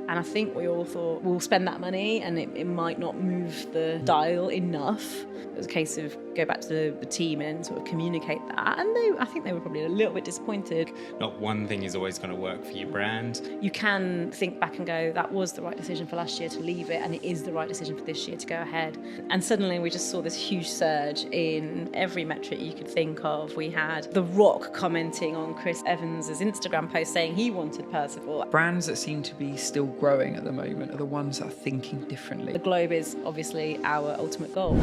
And I think we all thought we'll spend that money and it might not move the dial enough. It was a case of go back to the team and sort of communicate that. And I think they were probably a little bit disappointed. Not one thing is always going to work for your brand. You can think back and go, that was the right decision for last year to leave it, and it is the right decision for this year to go ahead. And suddenly we just saw this huge surge in every metric you could think of. We had The Rock commenting on Chris Evans' Instagram post saying he wanted Percival. Brands that seem to be still growing at the moment are the ones that are thinking differently. The globe is obviously our ultimate goal.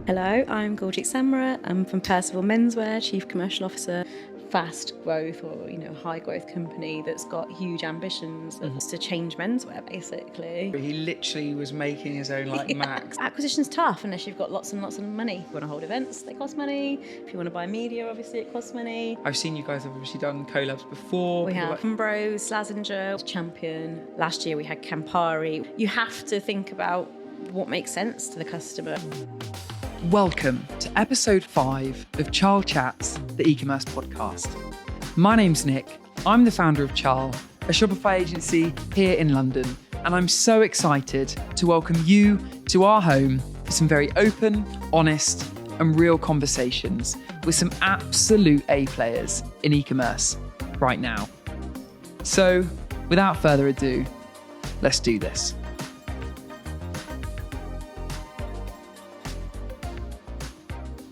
Hello, I'm Guljeet Samra. I'm from Percival Menswear, Chief Commercial Officer. Fast growth or high growth company that's got huge ambitions to change menswear basically. He literally was making his own Max. Acquisition's tough unless you've got lots and lots of money. If you want to hold events, they cost money. If you want to buy media, obviously it costs money. I've seen you guys have obviously done collabs before. We have Umbro, Slazenger, Champion. Last year we had Campari. You have to think about what makes sense to the customer. Welcome to episode 5 of CharleChats, the Ecommerce Podcast. My name's Nick. I'm the founder of Charle, a Shopify agency here in London, and I'm so excited to welcome you to our home for some very open, honest, and real conversations with some absolute A players in e-commerce right now. So, without further ado, let's do this.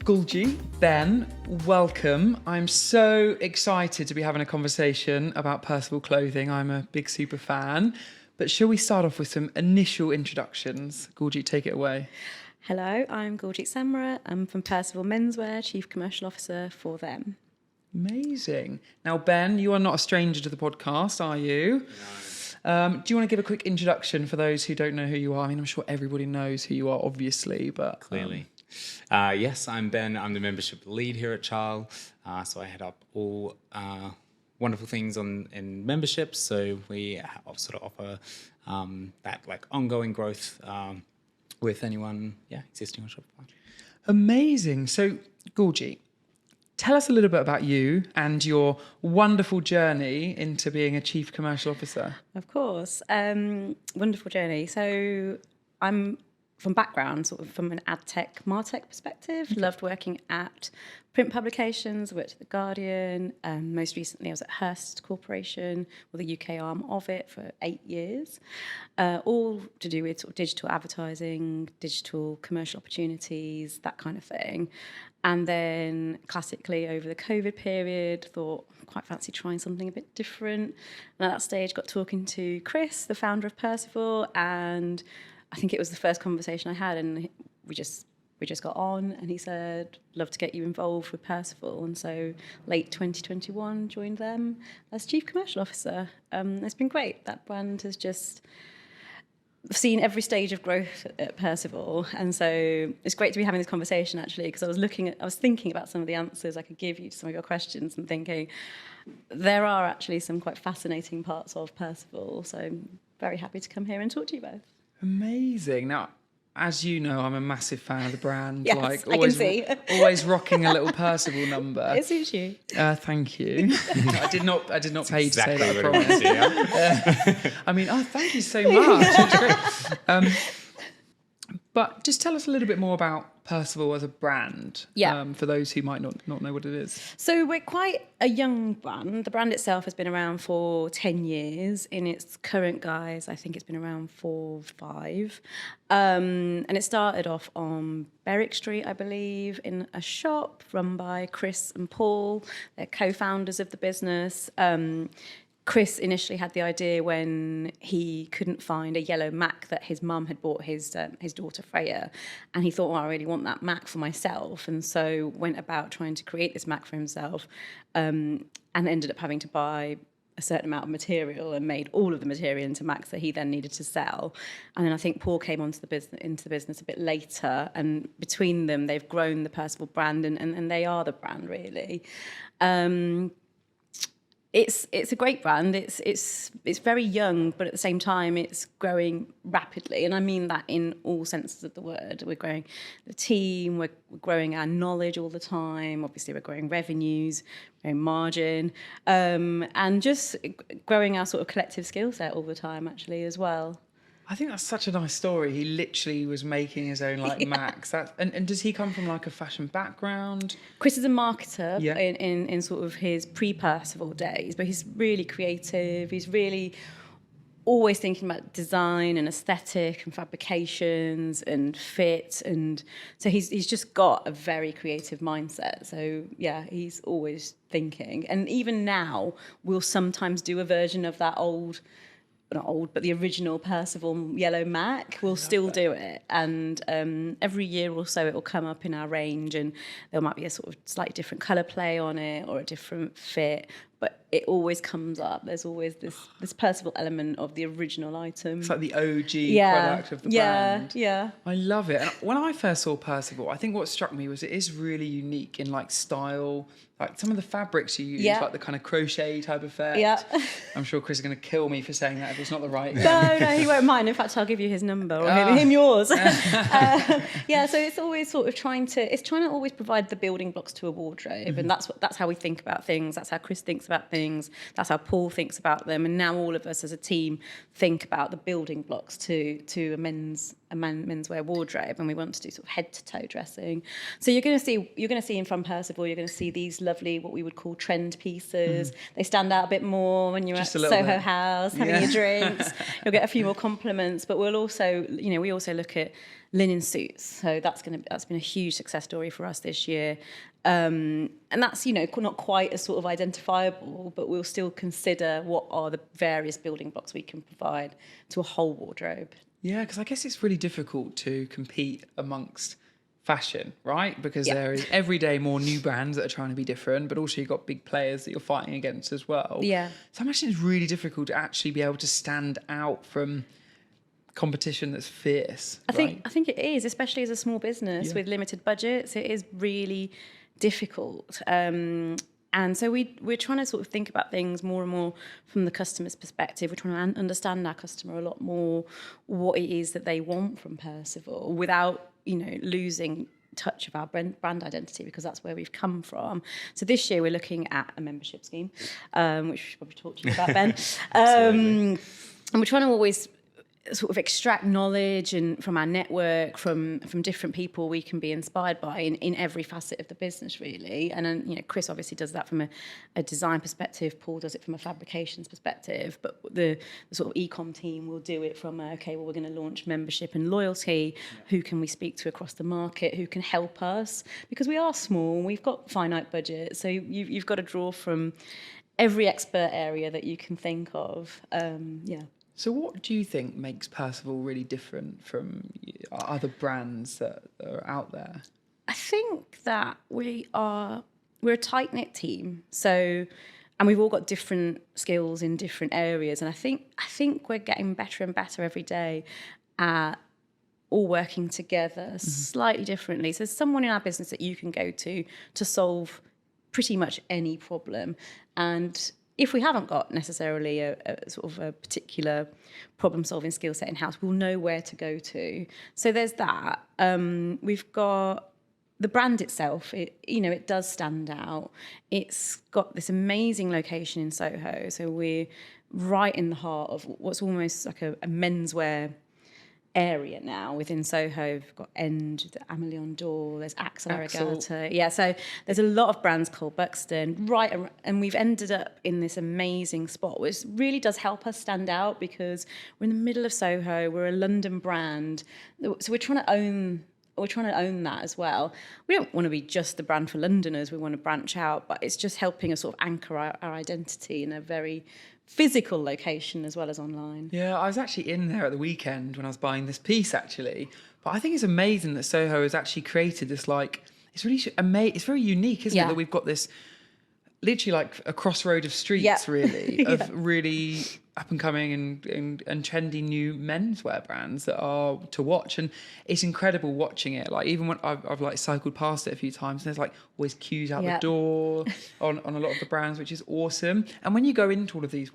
Guljeet, Ben, welcome. I'm so excited to be having a conversation about Percival Clothing. I'm a big super fan. But shall we start off with some initial introductions? Guljeet, take it away. Hello, I'm Guljeet Samra. I'm from Percival Menswear, Chief Commercial Officer for them. Amazing. Now, Ben, you are not a stranger to the podcast, are you? No. Do you want to give a quick introduction for those who don't know who you are? I mean, I'm sure everybody knows who you are, obviously, but... Clearly. Yes, I'm Ben. I'm the membership lead here at Charle. So I head up all wonderful things in memberships. So we sort of offer that ongoing growth with anyone existing on Shopify. Amazing. So Gorgie, tell us a little bit about you and your wonderful journey into being a Chief Commercial Officer. Of course. Wonderful journey. So I'm from background, sort of from an ad tech, martech perspective. Loved working at print publications, worked at The Guardian. Most recently I was at Hearst Corporation, or the UK arm of it, for 8 years. All to do with sort of digital advertising, digital commercial opportunities, that kind of thing. And then classically over the COVID period, thought quite fancy trying something a bit different. And at that stage got talking to Chris, the founder of Percival, and I think it was the first conversation I had, and we just got on, and he said, love to get you involved with Percival. And so late 2021 joined them as Chief Commercial Officer. It's been great. That brand has just seen every stage of growth at Percival. And so it's great to be having this conversation actually, because I was thinking about some of the answers I could give you to some of your questions and thinking there are actually some quite fascinating parts of Percival. So I'm very happy to come here and talk to you both. Amazing. Now, as you know, I'm a massive fan of the brand. Yes, I can see. Always rocking a little Percival number. It suits you. Thank you. I did not pay you to say that, I promise. I mean, thank you so much. It's great. But just tell us a little bit more about Percival as a brand, for those who might not know what it is. So we're quite a young brand. The brand itself has been around for 10 years. In its current guise, I think it's been around 4 or 5. And it started off on Berwick Street, I believe, in a shop run by Chris and Paul. They're co-founders of the business. Chris initially had the idea when he couldn't find a yellow Mac that his mum had bought his daughter Freya, and he thought, well, I really want that Mac for myself, and so went about trying to create this Mac for himself, and ended up having to buy a certain amount of material and made all of the material into Macs that he then needed to sell. And then I think Paul came into the business a bit later, and between them they've grown the Percival brand, and they are the brand really. it's a great brand. It's very young, but at the same time, it's growing rapidly, and I mean that in all senses of the word. We're growing the team, we're growing our knowledge all the time. Obviously, we're growing revenues, growing margin, and just growing our sort of collective skill set all the time, actually, as well. I think that's such a nice story. He literally was making his own Macs. And does he come from like a fashion background? Chris is a marketer in sort of his pre-Percival days, but he's really creative. He's really always thinking about design and aesthetic and fabrications and fit, and so he's just got a very creative mindset. So yeah, he's always thinking, and even now we'll sometimes do a version of that not old, but the original Percival yellow Mac. We'll still do it, and every year or so it will come up in our range, and there might be a sort of slightly different colour play on it or a different fit, but it always comes up. There's always this Percival element of the original item. It's like the OG product of the brand. Yeah. I love it. And when I first saw Percival, I think what struck me was it is really unique in like style, like some of the fabrics you use, like the kind of crochet type effect. Yeah. I'm sure Chris is going to kill me for saying that if it's not the right. No, he won't mind. In fact, I'll give you his number or him yours. Yeah, so it's always sort of trying to always provide the building blocks to a wardrobe, and that's how we think about things. That's how Chris thinks about things. That's how Paul thinks about them, and now all of us as a team think about the building blocks to a menswear wardrobe, and we want to do sort of head to toe dressing. So you're going to see in from Percival, you're going to see these lovely what we would call trend pieces. They stand out a bit more when you're Just at Soho House having your drinks. You'll get a few more compliments, but we also look at linen suits. So that's been a huge success story for us this year. And that's, not quite as sort of identifiable, but we'll still consider what are the various building blocks we can provide to a whole wardrobe. Yeah, because I guess it's really difficult to compete amongst fashion, right? Because there is every day more new brands that are trying to be different, but also you've got big players that you're fighting against as well. Yeah. So I imagine it's really difficult to actually be able to stand out from competition that's fierce. I think it is, especially as a small business with limited budgets. It is really difficult. And so we're trying to sort of think about things more and more from the customer's perspective. We're trying to understand our customer a lot more, what it is that they want from Percival, without losing touch of our brand identity, because that's where we've come from. So this year we're looking at a membership scheme, which we should probably talk to you about, Ben. And we're trying to always sort of extract knowledge and from our network, from different people we can be inspired by in every facet of the business, really. And then, Chris obviously does that from a design perspective. Paul does it from a fabrications perspective. But the sort of e-com team will do it from, we're going to launch membership and loyalty. Who can we speak to across the market? Who can help us? Because we are small, we've got finite budgets. So you've got to draw from every expert area that you can think of. So what do you think makes Percival really different from other brands that are out there? I think that we're a tight-knit team. So, and we've all got different skills in different areas. And I think we're getting better and better every day at all working together slightly differently. So there's someone in our business that you can go to solve pretty much any problem. And if we haven't got necessarily a sort of a particular problem-solving skill set in-house, we'll know where to go to. So there's that. We've got the brand itself. It does stand out. It's got this amazing location in Soho. So we're right in the heart of what's almost like a menswear area now within Soho. We've got End, the Amelie Door, there's Axel Arigata. Yeah, so there's a lot of brands called Buxton, and we've ended up in this amazing spot, which really does help us stand out because we're in the middle of Soho, we're a London brand, so we're trying to own that as well. We don't want to be just the brand for Londoners, we want to branch out, but it's just helping us sort of anchor our identity in a very physical location as well as online. Yeah, I was actually in there at the weekend when I was buying this piece, actually. But I think it's amazing that Soho has actually created this, it's really amazing. It's very unique, isn't it? That we've got this literally like a crossroad of streets, really, of really up and coming and trendy new menswear brands that are to watch, and it's incredible watching it. Like even when I've like cycled past it a few times, and there's like always queues out the door on a lot of the brands, which is awesome. And when you go into all of these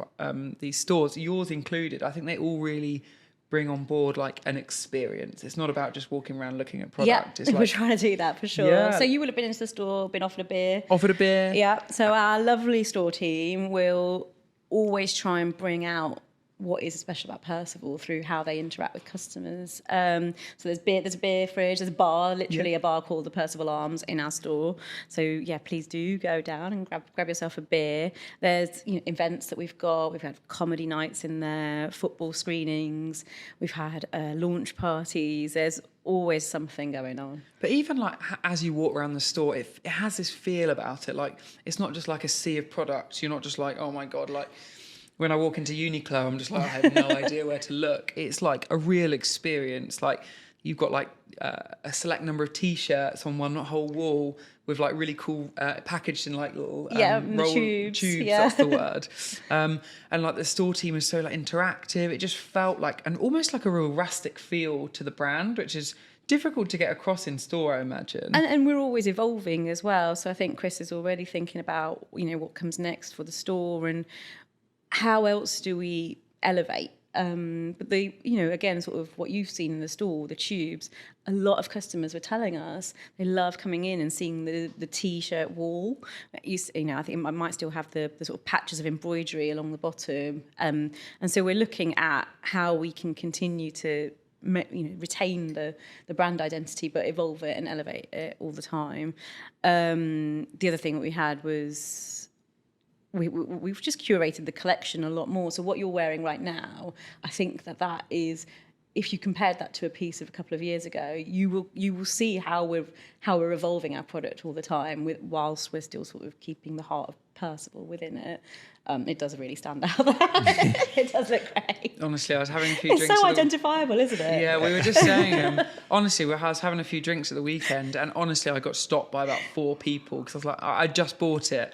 stores, yours included, I think they all really bring on board like an experience. It's not about just walking around looking at product. It's like, we're trying to do that for sure. Yeah. So you will have been into the store, been offered a beer. Yeah. So our lovely store team will always try and bring out what is special about Percival through how they interact with customers. So there's a beer fridge, there's a bar, literally a bar called the Percival Arms in our store. So yeah, please do go down and grab yourself a beer. There's events that we've got. We've had comedy nights in there, football screenings. We've had launch parties. There's always something going on. But even like as you walk around the store, it has this feel about it. Like it's not just like a sea of products. You're not just like, oh my God, like when I walk into Uniqlo, I'm just like, I have no idea where to look. It's like a real experience. Like you've got like a select number of T-shirts on one whole wall with like really cool packaged in like little tubes. That's the word. And like the store team is so like interactive. It just felt like almost like a real rustic feel to the brand, which is difficult to get across in store, I imagine. And we're always evolving as well. So I think Chris is already thinking about what comes next for the store and how else do we elevate. But again, sort of what you've seen in the store, the tubes, a lot of customers were telling us they love coming in and seeing the T-shirt wall. I think it might still have the sort of patches of embroidery along the bottom. And so we're looking at how we can continue to retain the brand identity, but evolve it and elevate it all the time. The other thing that we had was we've just curated the collection a lot more. So what you're wearing right now, I think that is, if you compared that to a piece of a couple of years ago, you will see how we're evolving our product all the time, whilst we're still sort of keeping the heart of Percival within it. It does really stand out there. It does look great. Honestly, I was having a few drinks. It's so identifiable, isn't it? Yeah, we were just saying, honestly, I was having a few drinks at the weekend, and honestly, I got stopped by about 4 people because I was like, I just bought it.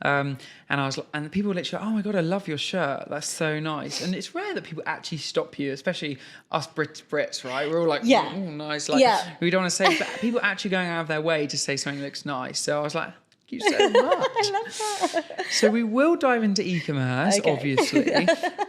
And the people were literally, oh my God, I love your shirt. That's so nice. And it's rare that people actually stop you, especially us Brits, right? We're all like, oh, nice. Like, we don't want to say, but people actually going out of their way to say something that looks nice. So I was like, thank you so much. I love that. So we will dive into e-commerce, obviously.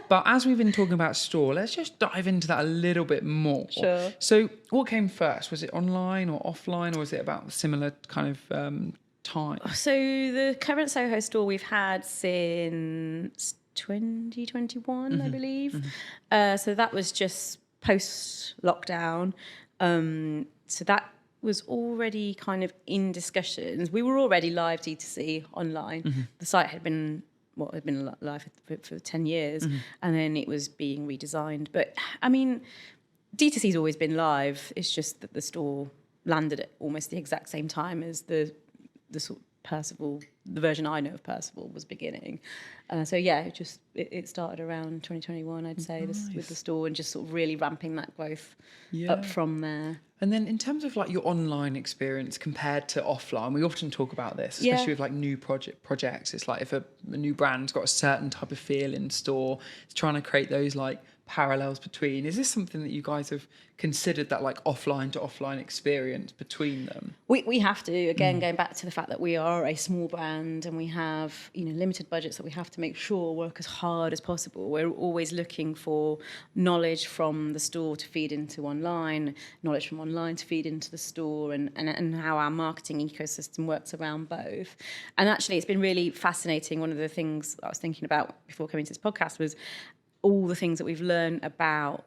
But as we've been talking about store, let's just dive into that a little bit more. Sure. So what came first? Was it online or offline, or was it about similar kind of time? So the current Soho store we've had since 2021, I believe. So that was just post-lockdown. So that was already kind of in discussions. We were already live D2C online. The site had been live for 10 years, and then it was being redesigned. But I mean, D2C's always been live. It's just that the store landed at almost the exact same time as the sort of Percival, the version I know of Percival was beginning. So yeah, it started around 2021, I'd say, with the store, and just sort of really ramping that growth up from there. And then in terms of like your online experience compared to offline, we often talk about this, especially with like new projects. It's like if a new brand's got a certain type of feel in store, it's trying to create those like parallels between. Is this something that you guys have considered, that like offline to offline experience between them? We have to, again, going back to the fact that we are a small brand and we have limited budgets that we have to make sure work as hard as possible. We're always looking for knowledge from the store to feed into online, knowledge from online to feed into the store, and how our marketing ecosystem works around both. And actually, it's been really fascinating. One of the things I was thinking about before coming to this podcast was all the things that we've learned about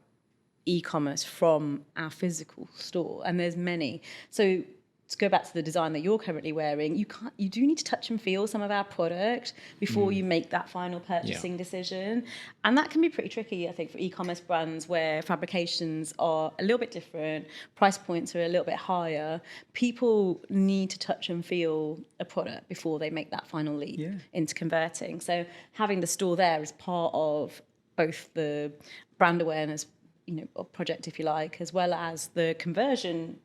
e-commerce from our physical store, and there's many. So to go back to the design that you're currently wearing, you do need to touch and feel some of our product before you make that final purchasing decision. And that can be pretty tricky, I think, for e-commerce brands where fabrications are a little bit different, price points are a little bit higher. People need to touch and feel a product before they make that final leap into converting. So having the store there is part of both the brand awareness, project, if you like, as well as the conversion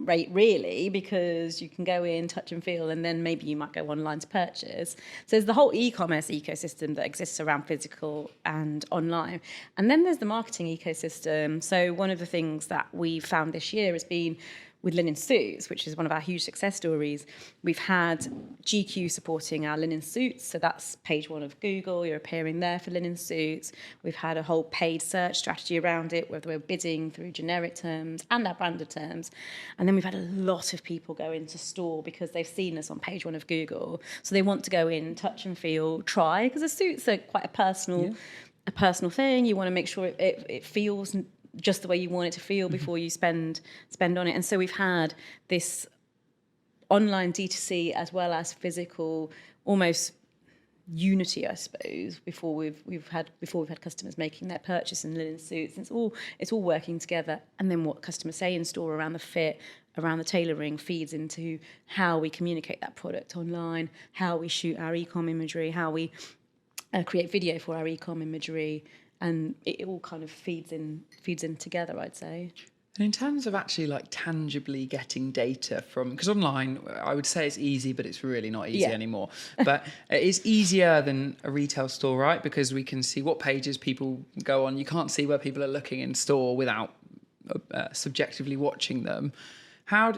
rate really, because you can go in, touch and feel, and then maybe you might go online to purchase. So there's the whole e-commerce ecosystem that exists around physical and online. And then there's the marketing ecosystem. So one of the things that we found this year has been with linen suits, which is one of our huge success stories. We've had GQ supporting our linen suits. So that's page 1 of Google. You're appearing there for linen suits. We've had a whole paid search strategy around it, whether we're bidding through generic terms and our branded terms. And then we've had a lot of people go into store because they've seen us on page 1 of Google. So they want to go in, touch and feel, try, because the suits are quite a personal thing. You want to make sure it feels just the way you want it to feel before you spend on it. And so we've had this online D2C as well as physical almost unity, I suppose, before we've had customers making their purchase in linen suits. And it's all working together. And then what customers say in store around the fit, around the tailoring, feeds into how we communicate that product online, how we shoot our e-com imagery, how we create video for our e-com imagery. And it all kind of feeds in together, I'd say. And in terms of actually like tangibly getting data from, because online, I would say it's easy, but it's really not easy anymore. But it is easier than a retail store, right? Because we can see what pages people go on. You can't see where people are looking in store without subjectively watching them. How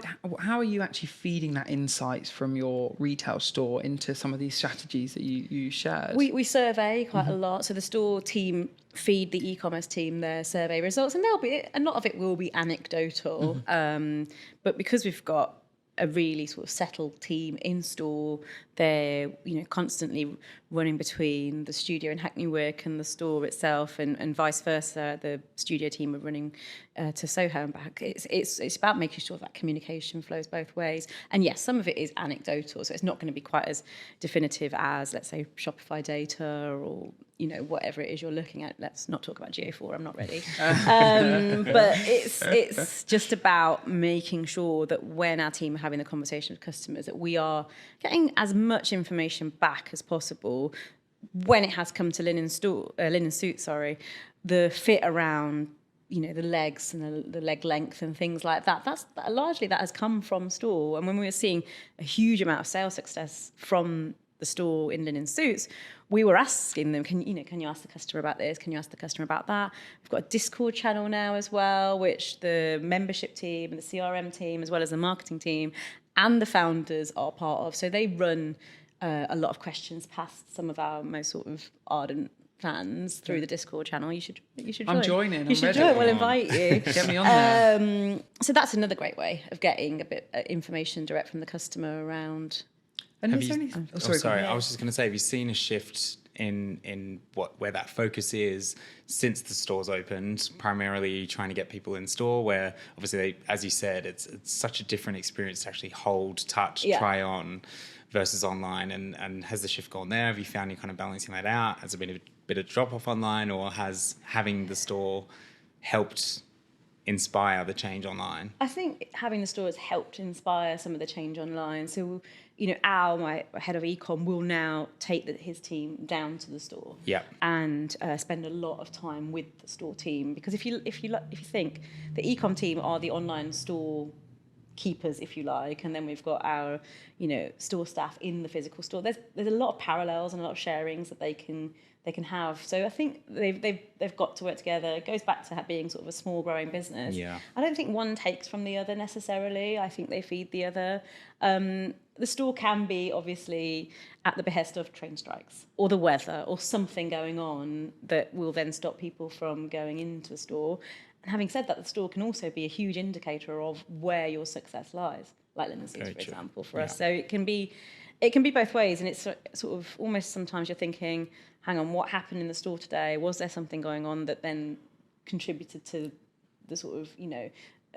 are you actually feeding that insights from your retail store into some of these strategies that you shared? We survey quite a lot. So the store team feed the e-commerce team their survey results, and a lot of it will be anecdotal. But because we've got a really sort of settled team in store, they're constantly running between the studio in Hackney Wick and the store itself, and vice versa. The studio team are running to Soho and back. It's about making sure that communication flows both ways. And yes, some of it is anecdotal, so it's not going to be quite as definitive as, let's say, Shopify data or whatever it is you're looking at. Let's not talk about GA4. I'm not ready. But it's just about making sure that when our team are having the conversation with customers, that we are getting as much information back as possible. When it has come to linen suit, the fit around the legs and the leg length and things like that. Largely that has come from store. And when we were seeing a huge amount of sales success from the store in linen suits, we were asking them, can you ask the customer about this? Can you ask the customer about that? We've got a Discord channel now as well, which the membership team and the CRM team, as well as the marketing team and the founders are part of. So they run a lot of questions past some of our most sort of ardent fans through the Discord channel. You should join. I'm joining. You should join. We'll invite you. Get me on there. So that's another great way of getting a bit information direct from the customer around. And I was just going to say, have you seen a shift in where that focus is since the stores opened, primarily trying to get people in store, where obviously, as you said, it's such a different experience to actually hold, touch, try on versus online, and has the shift gone there? Have you found you're kind of balancing that out? Has there been a bit of drop off online, or has having the store helped inspire the change online? I think having the store has helped inspire some of the change online. So, my head of ecom will now take his team down to the store, and spend a lot of time with the store team. Because if you think the ecom team are the online store keepers, if you like, and then we've got our store staff in the physical store. There's a lot of parallels and a lot of sharings that they can have. So I think they've got to work together. It goes back to being sort of a small growing business. I don't think one takes from the other necessarily. I think they feed the other. The store can be obviously at the behest of train strikes or the weather or something going on that will then stop people from going into the store. And having said that, the store can also be a huge indicator of where your success lies, like linen suits, for example, for us. So it can be both ways, and it's sort of almost sometimes you're thinking, hang on, what happened in the store today? Was there something going on that then contributed to the sort of,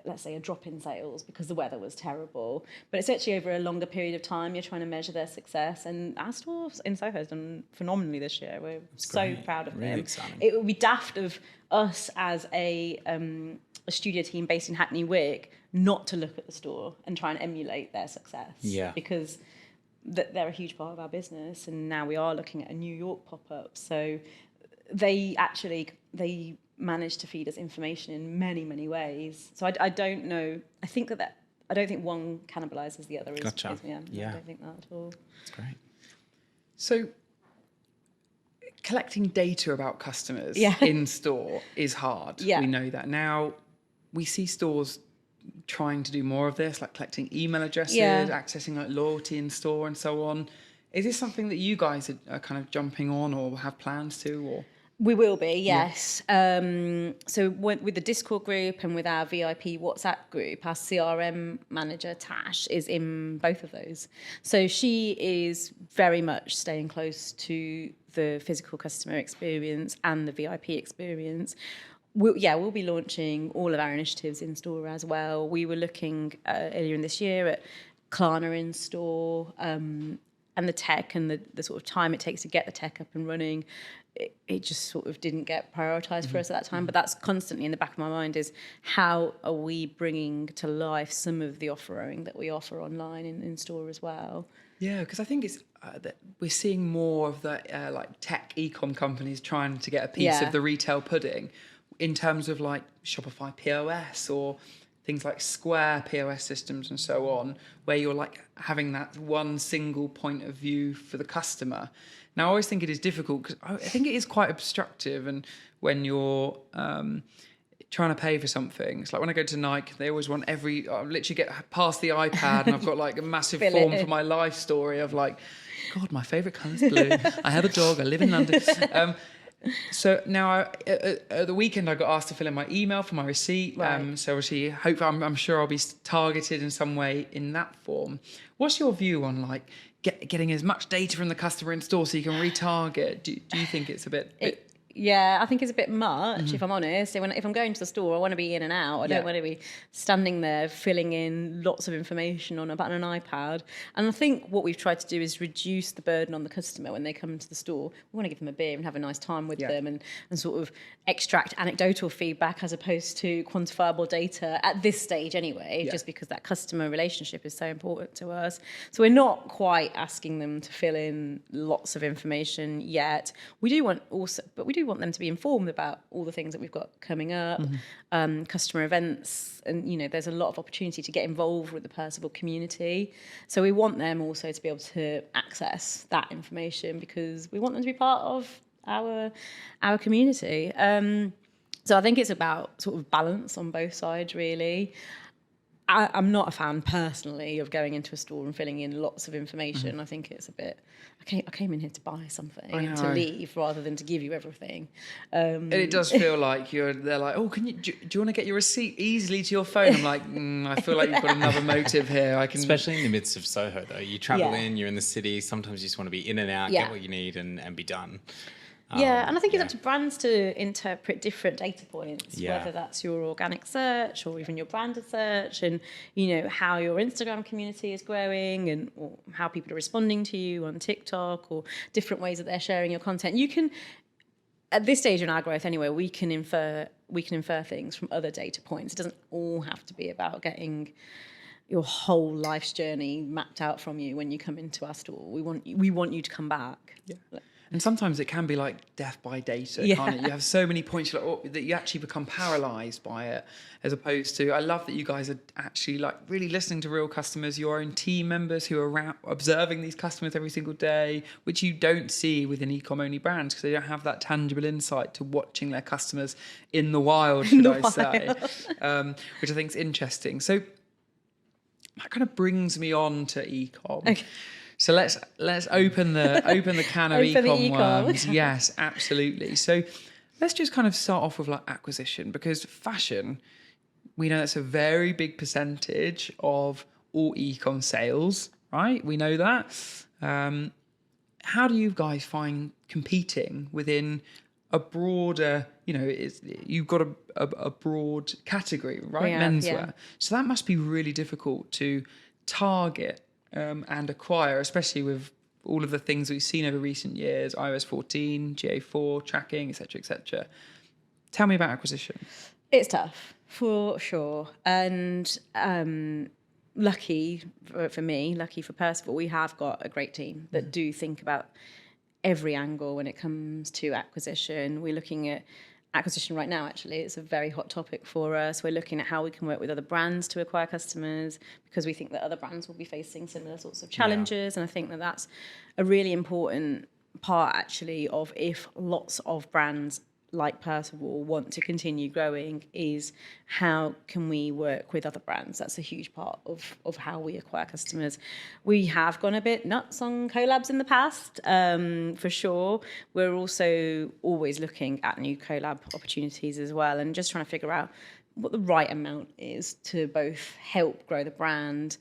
let's say a drop in sales because the weather was terrible? But it's actually over a longer period of time you're trying to measure their success. And our store in Soho has done phenomenally this year. We're so proud of them. Exciting. It would be daft of us as a studio team based in Hackney Wick not to look at the store and try and emulate their success. Because they're a huge part of our business, and now we are looking at a New York pop-up. So they managed to feed us information in many, many ways. So I don't know. I think that I don't think one cannibalizes the other. Gotcha. Yeah, I don't think that at all. That's great. So collecting data about customers in store is hard. Yeah. We know that. Now we see stores trying to do more of this, like collecting email addresses, accessing like loyalty in store and so on. Is this something that you guys are kind of jumping on or have plans to? Or We will be, yes. So with the Discord group and with our VIP WhatsApp group, our CRM manager, Tash, is in both of those. So she is very much staying close to the physical customer experience and the VIP experience. We'll be launching all of our initiatives in store as well. We were looking earlier in this year at Klarna in store and the tech and the sort of time it takes to get the tech up and running. It just sort of didn't get prioritised for us at that time. But that's constantly in the back of my mind, is how are we bringing to life some of the offering that we offer online in store as well. Yeah, because I think it's that we're seeing more of the like tech e-com companies trying to get a piece of the retail pudding in terms of like Shopify POS or things like Square POS systems and so on, where you're like having that one single point of view for the customer. Now, I always think it is difficult because I think it is quite obstructive, and when you're trying to pay for something, it's like when I go to Nike, they always want I literally get past the iPad and I've got like a massive form for my life story of like, God, my favourite colour is blue. I have a dog. I live in London. So now at the weekend I got asked to fill in my email for my receipt. Right. So obviously, I'm sure I'll be targeted in some way in that form. What's your view on like getting as much data from the customer in store so you can retarget? Do you think it's a bit? Yeah, I think it's a bit much, if I'm honest. If I'm going to the store, I want to be in and out. I don't want to be standing there filling in lots of information on an iPad. And I think what we've tried to do is reduce the burden on the customer when they come into the store. We want to give them a beer and have a nice time with them and sort of extract anecdotal feedback as opposed to quantifiable data at this stage anyway, just because that customer relationship is so important to us. So we're not quite asking them to fill in lots of information yet. We do want them to be informed about all the things that we've got coming up, customer events, and there's a lot of opportunity to get involved with the Percival community. So we want them also to be able to access that information because we want them to be part of our community. So I think it's about sort of balance on both sides, really. I'm not a fan personally of going into a store and filling in lots of information. I think it's a bit. I came in here to buy something and to leave rather than to give you everything. And it does feel like they're like, oh, do you want to get your receipt easily to your phone? I'm like, I feel like you've got another motive here. Especially in the midst of Soho, though. You travel in, you're in the city. Sometimes you just want to be in and out, get what you need, and be done. And I think it's up to brands to interpret different data points, whether that's your organic search or even your branded search, and how your Instagram community is growing or how people are responding to you on TikTok or different ways that they're sharing your content. You can, at this stage in our growth anyway, we can infer things from other data points. It doesn't all have to be about getting your whole life's journey mapped out from you when you come into our store. We want you to come back. Yeah. And sometimes it can be like death by data, can't it? You have so many points that you actually become paralysed by it, as opposed to, I love that you guys are actually like really listening to real customers, your own team members who are around observing these customers every single day, which you don't see within e-com only brands because they don't have that tangible insight to watching their customers in the wild, should I say, which I think is interesting. So that kind of brings me on to e-com. Okay. So let's open the can of e-com worms. Yes, absolutely. So let's just kind of start off with like acquisition, because fashion, we know that's a very big percentage of all e-com sales, right? We know that. How do you guys find competing within a broader, you've got a broad category, right? Menswear. Yeah. So that must be really difficult to target and acquire, especially with all of the things we've seen over recent years, iOS 14, GA4, tracking, etc., etc. Tell me about acquisition. It's tough, for sure. And lucky for Percival, we have got a great team that do think about every angle when it comes to acquisition. We're looking at acquisition right now, actually. It's a very hot topic for us. We're looking at how we can work with other brands to acquire customers, because we think that other brands will be facing similar sorts of challenges. And I think that that's a really important part, actually, of if lots of brands like Percival want to continue growing, is how can we work with other brands? That's a huge part of how we acquire customers. We have gone a bit nuts on collabs in the past, for sure. We're also always looking at new collab opportunities as well, and just trying to figure out what the right amount is to both help grow the brand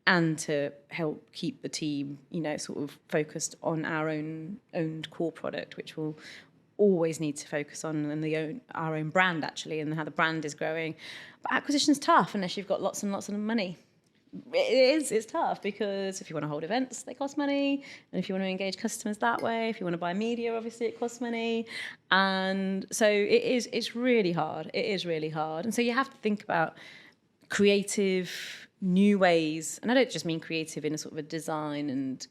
and to help keep the team, sort of focused on our owned core product, which will always need to focus on, and our own brand, actually, and how the brand is growing. But acquisition's tough unless you've got lots and lots of money. It's tough, because if you want to hold events, they cost money, and if you want to engage customers that way, if you want to buy media, obviously it costs money, and so it's really hard. It is really hard, and so you have to think about creative new ways, and I don't just mean creative in a sort of a design and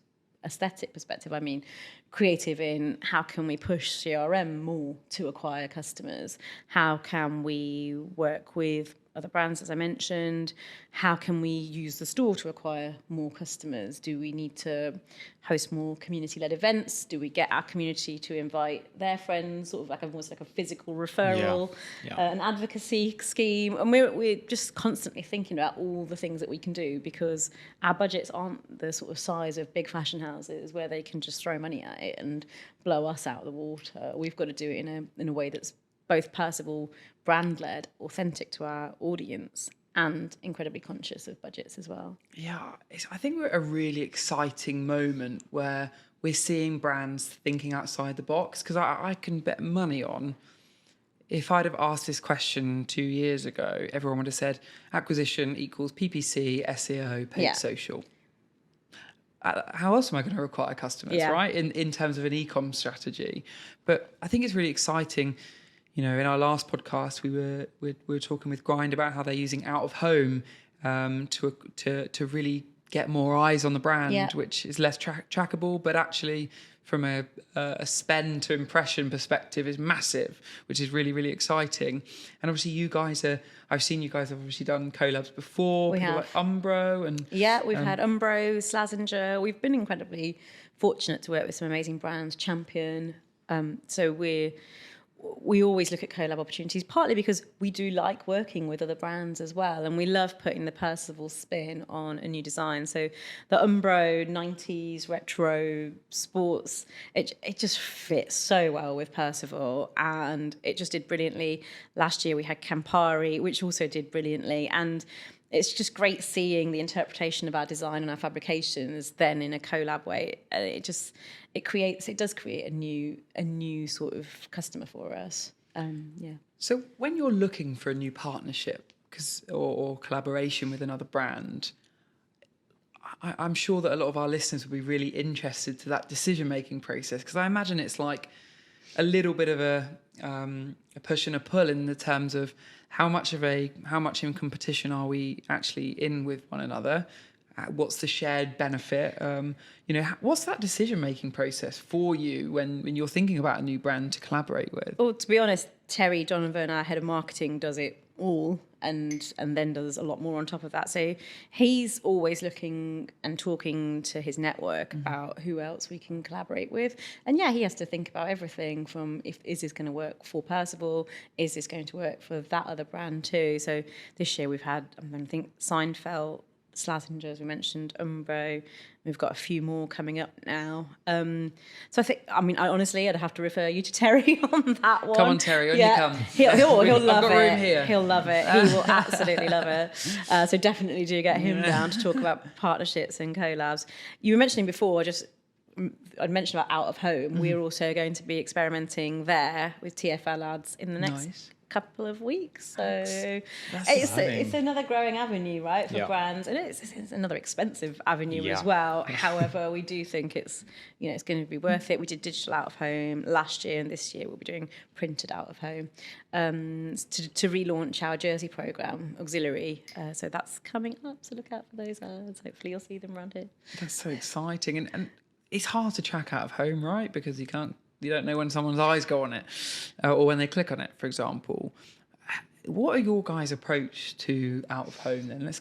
aesthetic perspective. I mean creative in how can we push CRM more to acquire customers? How can we work with other brands, as I mentioned? How can we use the store to acquire more customers? Do we need to host more community-led events? Do we get our community to invite their friends, sort of almost like a physical referral, an advocacy scheme? And we're just constantly thinking about all the things that we can do, because our budgets aren't the sort of size of big fashion houses where they can just throw money at it and blow us out of the water. We've got to do it in a way that's both Percival brand-led, authentic to our audience, and incredibly conscious of budgets as well. Yeah, I think we're at a really exciting moment where we're seeing brands thinking outside the box, because I can bet money on, if I'd have asked this question 2 years ago, everyone would have said acquisition equals PPC, SEO, paid social. How else am I going to acquire customers, right? In terms of an e-com strategy. But I think it's really exciting. In our last podcast, we were talking with Grind about how they're using out of home to really get more eyes on the brand, which is less trackable, but actually from a spend to impression perspective is massive, which is really, really exciting. And obviously I've seen you guys have obviously done collabs before. We have. Like Umbro and... Yeah, we've had Umbro, Slazenger. We've been incredibly fortunate to work with some amazing brands, Champion. So we always look at collab opportunities, partly because we do like working with other brands as well, and we love putting the Percival spin on a new design. So the Umbro 90s retro sports, it just fits so well with Percival, and it just did brilliantly. Last year we had Campari, which also did brilliantly, and it's just great seeing the interpretation of our design and our fabrications then in a collab way. It does create a new sort of customer for us. So when you're looking for a new partnership or collaboration with another brand, I'm sure that a lot of our listeners will be really interested to that decision-making process, because I imagine it's like a little bit of a push and a pull in the terms of how much in competition are we actually in with one another? What's the shared benefit? What's that decision-making process for you when you're thinking about a new brand to collaborate with? Well, to be honest, Terry Donovan, our head of marketing, does it all, and then does a lot more on top of that. So he's always looking and talking to his network about who else we can collaborate with. And he has to think about everything from is this going to work for Percival? Is this going to work for that other brand too? So this year we've had, I think, Seinfeld, Slazenger, as we mentioned, Umbro. We've got a few more coming up now. So I'd have to refer you to Terry on that one. Come on, Terry, on you come. He'll love got it. Room here. He'll love it. He will absolutely love it. So definitely do get him down to talk about partnerships and collabs. You were mentioning before, I'd mentioned about out of home. We're also going to be experimenting there with TFL ads in the next couple of weeks. So it's another growing avenue, right, for brands, and it's another expensive avenue as well. However, we do think it's going to be worth it. We did digital out of home last year, and this year we'll be doing printed out of home to relaunch our jersey program, Auxiliary. So that's coming up. So look out for those ads. Hopefully you'll see them around here. That's so exciting, and it's hard to track out of home, right? Because you can't You don't know when someone's eyes go on it or when they click on it, for example. What are your guys' approach to out of home then? Let's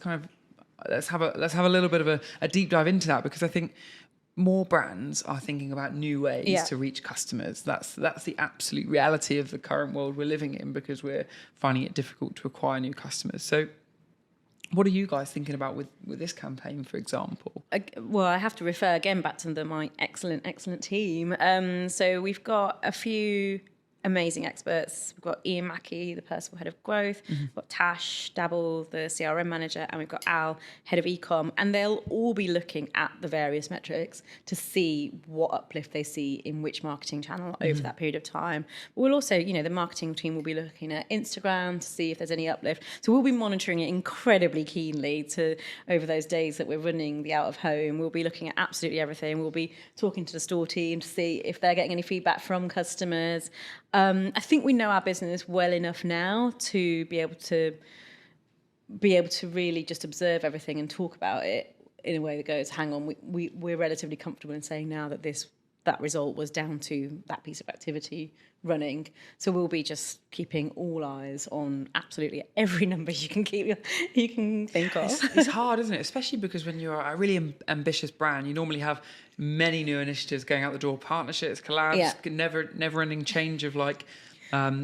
have a little bit of a deep dive into that, because I think more brands are thinking about new ways to reach customers. That's the absolute reality of the current world we're living in, because we're finding it difficult to acquire new customers. So what are you guys thinking about with this campaign, for example? Well, I have to refer again back to my excellent team. So we've got a few amazing experts. We've got Ian Mackey, the Percival head of growth. We've got Tash Dabble, the CRM manager, and we've got Al, head of ecom. And they'll all be looking at the various metrics to see what uplift they see in which marketing channel over that period of time. But we'll also, the marketing team will be looking at Instagram to see if there's any uplift. So we'll be monitoring it incredibly keenly over those days that we're running the out of home. We'll be looking at absolutely everything. We'll be talking to the store team to see if they're getting any feedback from customers. I think we know our business well enough now to be able to really just observe everything and talk about it in a way that goes, hang on, we're relatively comfortable in saying now that that result was down to that piece of activity running. So we'll be just keeping all eyes on absolutely every number you can think of. It's hard, isn't it? Especially because when you're a really ambitious brand, you normally have many new initiatives going out the door, partnerships, collabs, never-ending change of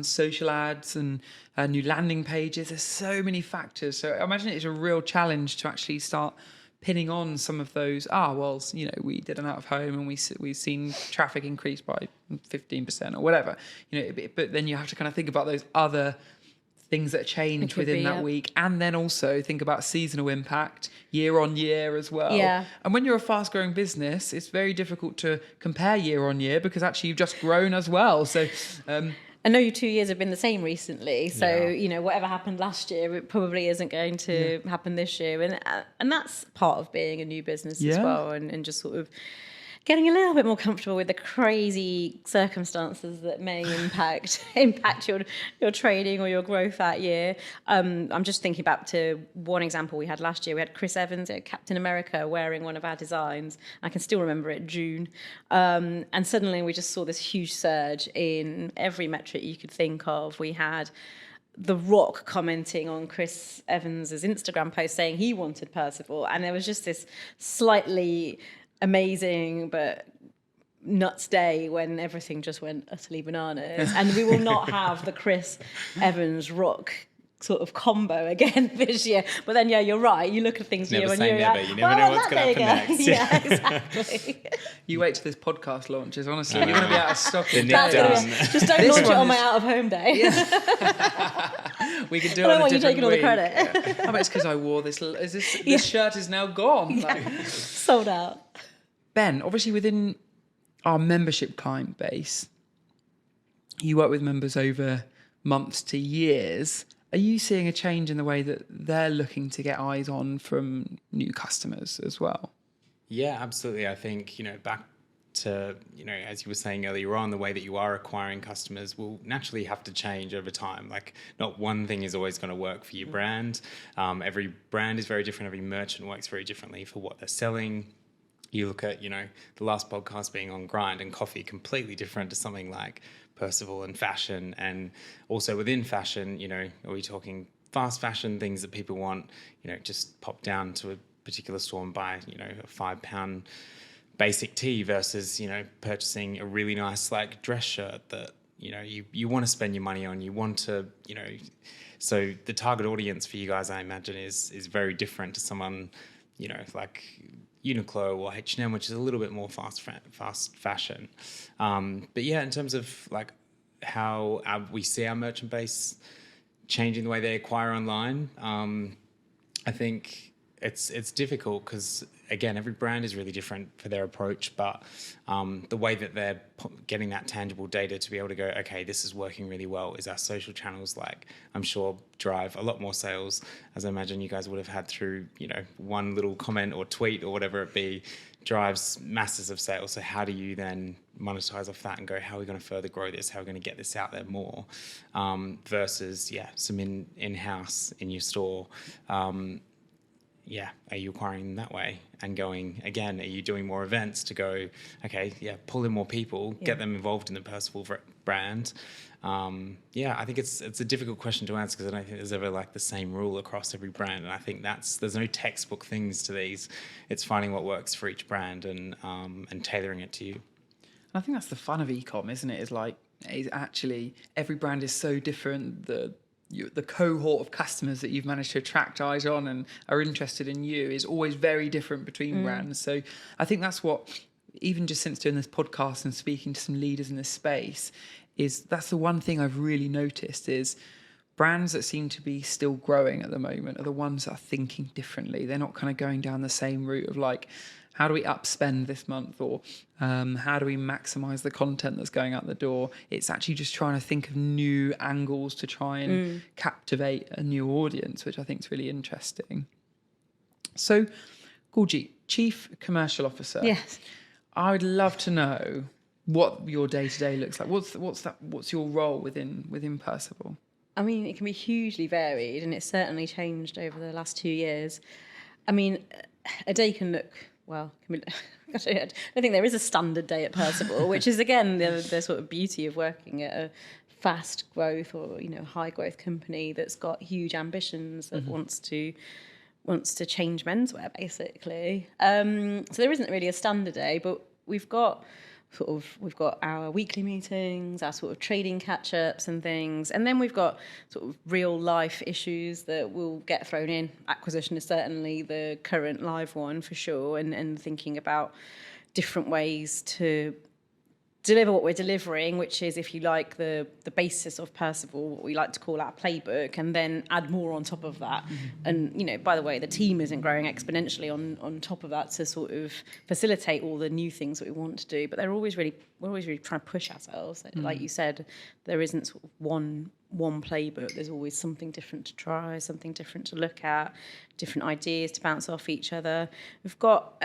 social ads and new landing pages. There's so many factors. So I imagine it's a real challenge to actually start pinning on some of those. We did an out of home and we've seen traffic increase by 15% or whatever. But then you have to kind of think about those other things that change within that week, and then also think about seasonal impact year on year as well. Yeah. And when you're a fast growing business, it's very difficult to compare year on year, because actually you've just grown as well. So I know your 2 years have been the same recently, so whatever happened last year, it probably isn't going to happen this year, and that's part of being a new business as well, and just sort of getting a little bit more comfortable with the crazy circumstances that may impact your trading or your growth that year. I'm just thinking back to one example we had last year. We had Chris Evans at Captain America wearing one of our designs. I can still remember it, June. And suddenly we just saw this huge surge in every metric you could think of. We had The Rock commenting on Chris Evans's Instagram post saying he wanted Percival. And there was just this slightly amazing but nuts day when everything just went utterly bananas, and we will not have the Chris Evans Rock sort of combo again this year. But then you're right, you look at things year on year, you never know what's going to happen next. Yeah, exactly. You wait till this podcast launches, honestly. You're going to be out of stock. Just don't launch it on my out of home day. We can do it on a different week. I don't want you taking all the credit. I bet it's because I wore this. This shirt is now gone. Sold out. Ben, obviously within our membership client base, you work with members over months to years. Are you seeing a change in the way that they're looking to get eyes on from new customers as well? Yeah, absolutely. I think, back to, as you were saying earlier on, the way that you are acquiring customers will naturally have to change over time. Like, not one thing is always going to work for your brand. Every brand is very different. Every merchant works very differently for what they're selling. You look at, the last podcast being on grind and coffee, completely different to something like Percival and fashion. And also within fashion, are we talking fast fashion, things that people want, just pop down to a particular store and buy, a £5 basic tee versus, purchasing a really nice dress shirt that, you want to spend your money on, you want to, so the target audience for you guys, I imagine, is very different to someone, like Uniqlo or H&M, which is a little bit more fast fashion. But yeah, in terms of how we see our merchant base changing the way they acquire online, I think it's difficult because, again, every brand is really different for their approach, but the way that they're getting that tangible data to be able to go, okay, this is working really well, is our social channels, I'm sure, drive a lot more sales, as I imagine you guys would have had through, one little comment or tweet or whatever it be, drives masses of sales. So how do you then monetize off that and go, how are we going to further grow this? How are we going to get this out there more? Versus, some in-house in your store. are you acquiring that way and going again? Are you doing more events to go? Okay, pull in more people, get them involved in the Percival brand. I think it's a difficult question to answer because I don't think there's ever like the same rule across every brand, and I think there's no textbook things to these. It's finding what works for each brand and tailoring it to you. I think that's the fun of e-com, isn't it? Is actually every brand is so different. The cohort of customers that you've managed to attract eyes on and are interested in you is always very different between brands. So I think that's what, even just since doing this podcast and speaking to some leaders in this space, that's the one thing I've really noticed is brands that seem to be still growing at the moment are the ones that are thinking differently. They're not kind of going down the same route of like, how do we upspend this month, or how do we maximize the content that's going out the door? It's actually just trying to think of new angles to try and captivate a new audience, which I think is really interesting. So, Guljeet, Chief Commercial Officer. Yes. I would love to know what your day-to-day looks like. What's your role within Percival? I mean, it can be hugely varied, and it's certainly changed over the last 2 years. I mean, a day can look... Well, I don't think there is a standard day at Percival, which is, again, the sort of beauty of working at a fast growth or, high growth company that's got huge ambitions that wants to change menswear, basically. So there isn't really a standard day, but we've got our weekly meetings, our sort of trading catch-ups and things, and then we've got sort of real life issues that will get thrown in. Acquisition is certainly the current live one for sure, and thinking about different ways to deliver what we're delivering, which is, if you like, the basis of Percival, what we like to call our playbook, and then add more on top of that. And, by the way, the team isn't growing exponentially on top of that to sort of facilitate all the new things that we want to do. But we're always really trying to push ourselves. Like you said, there isn't sort of one playbook. There's always something different to try, something different to look at, different ideas to bounce off each other. We've got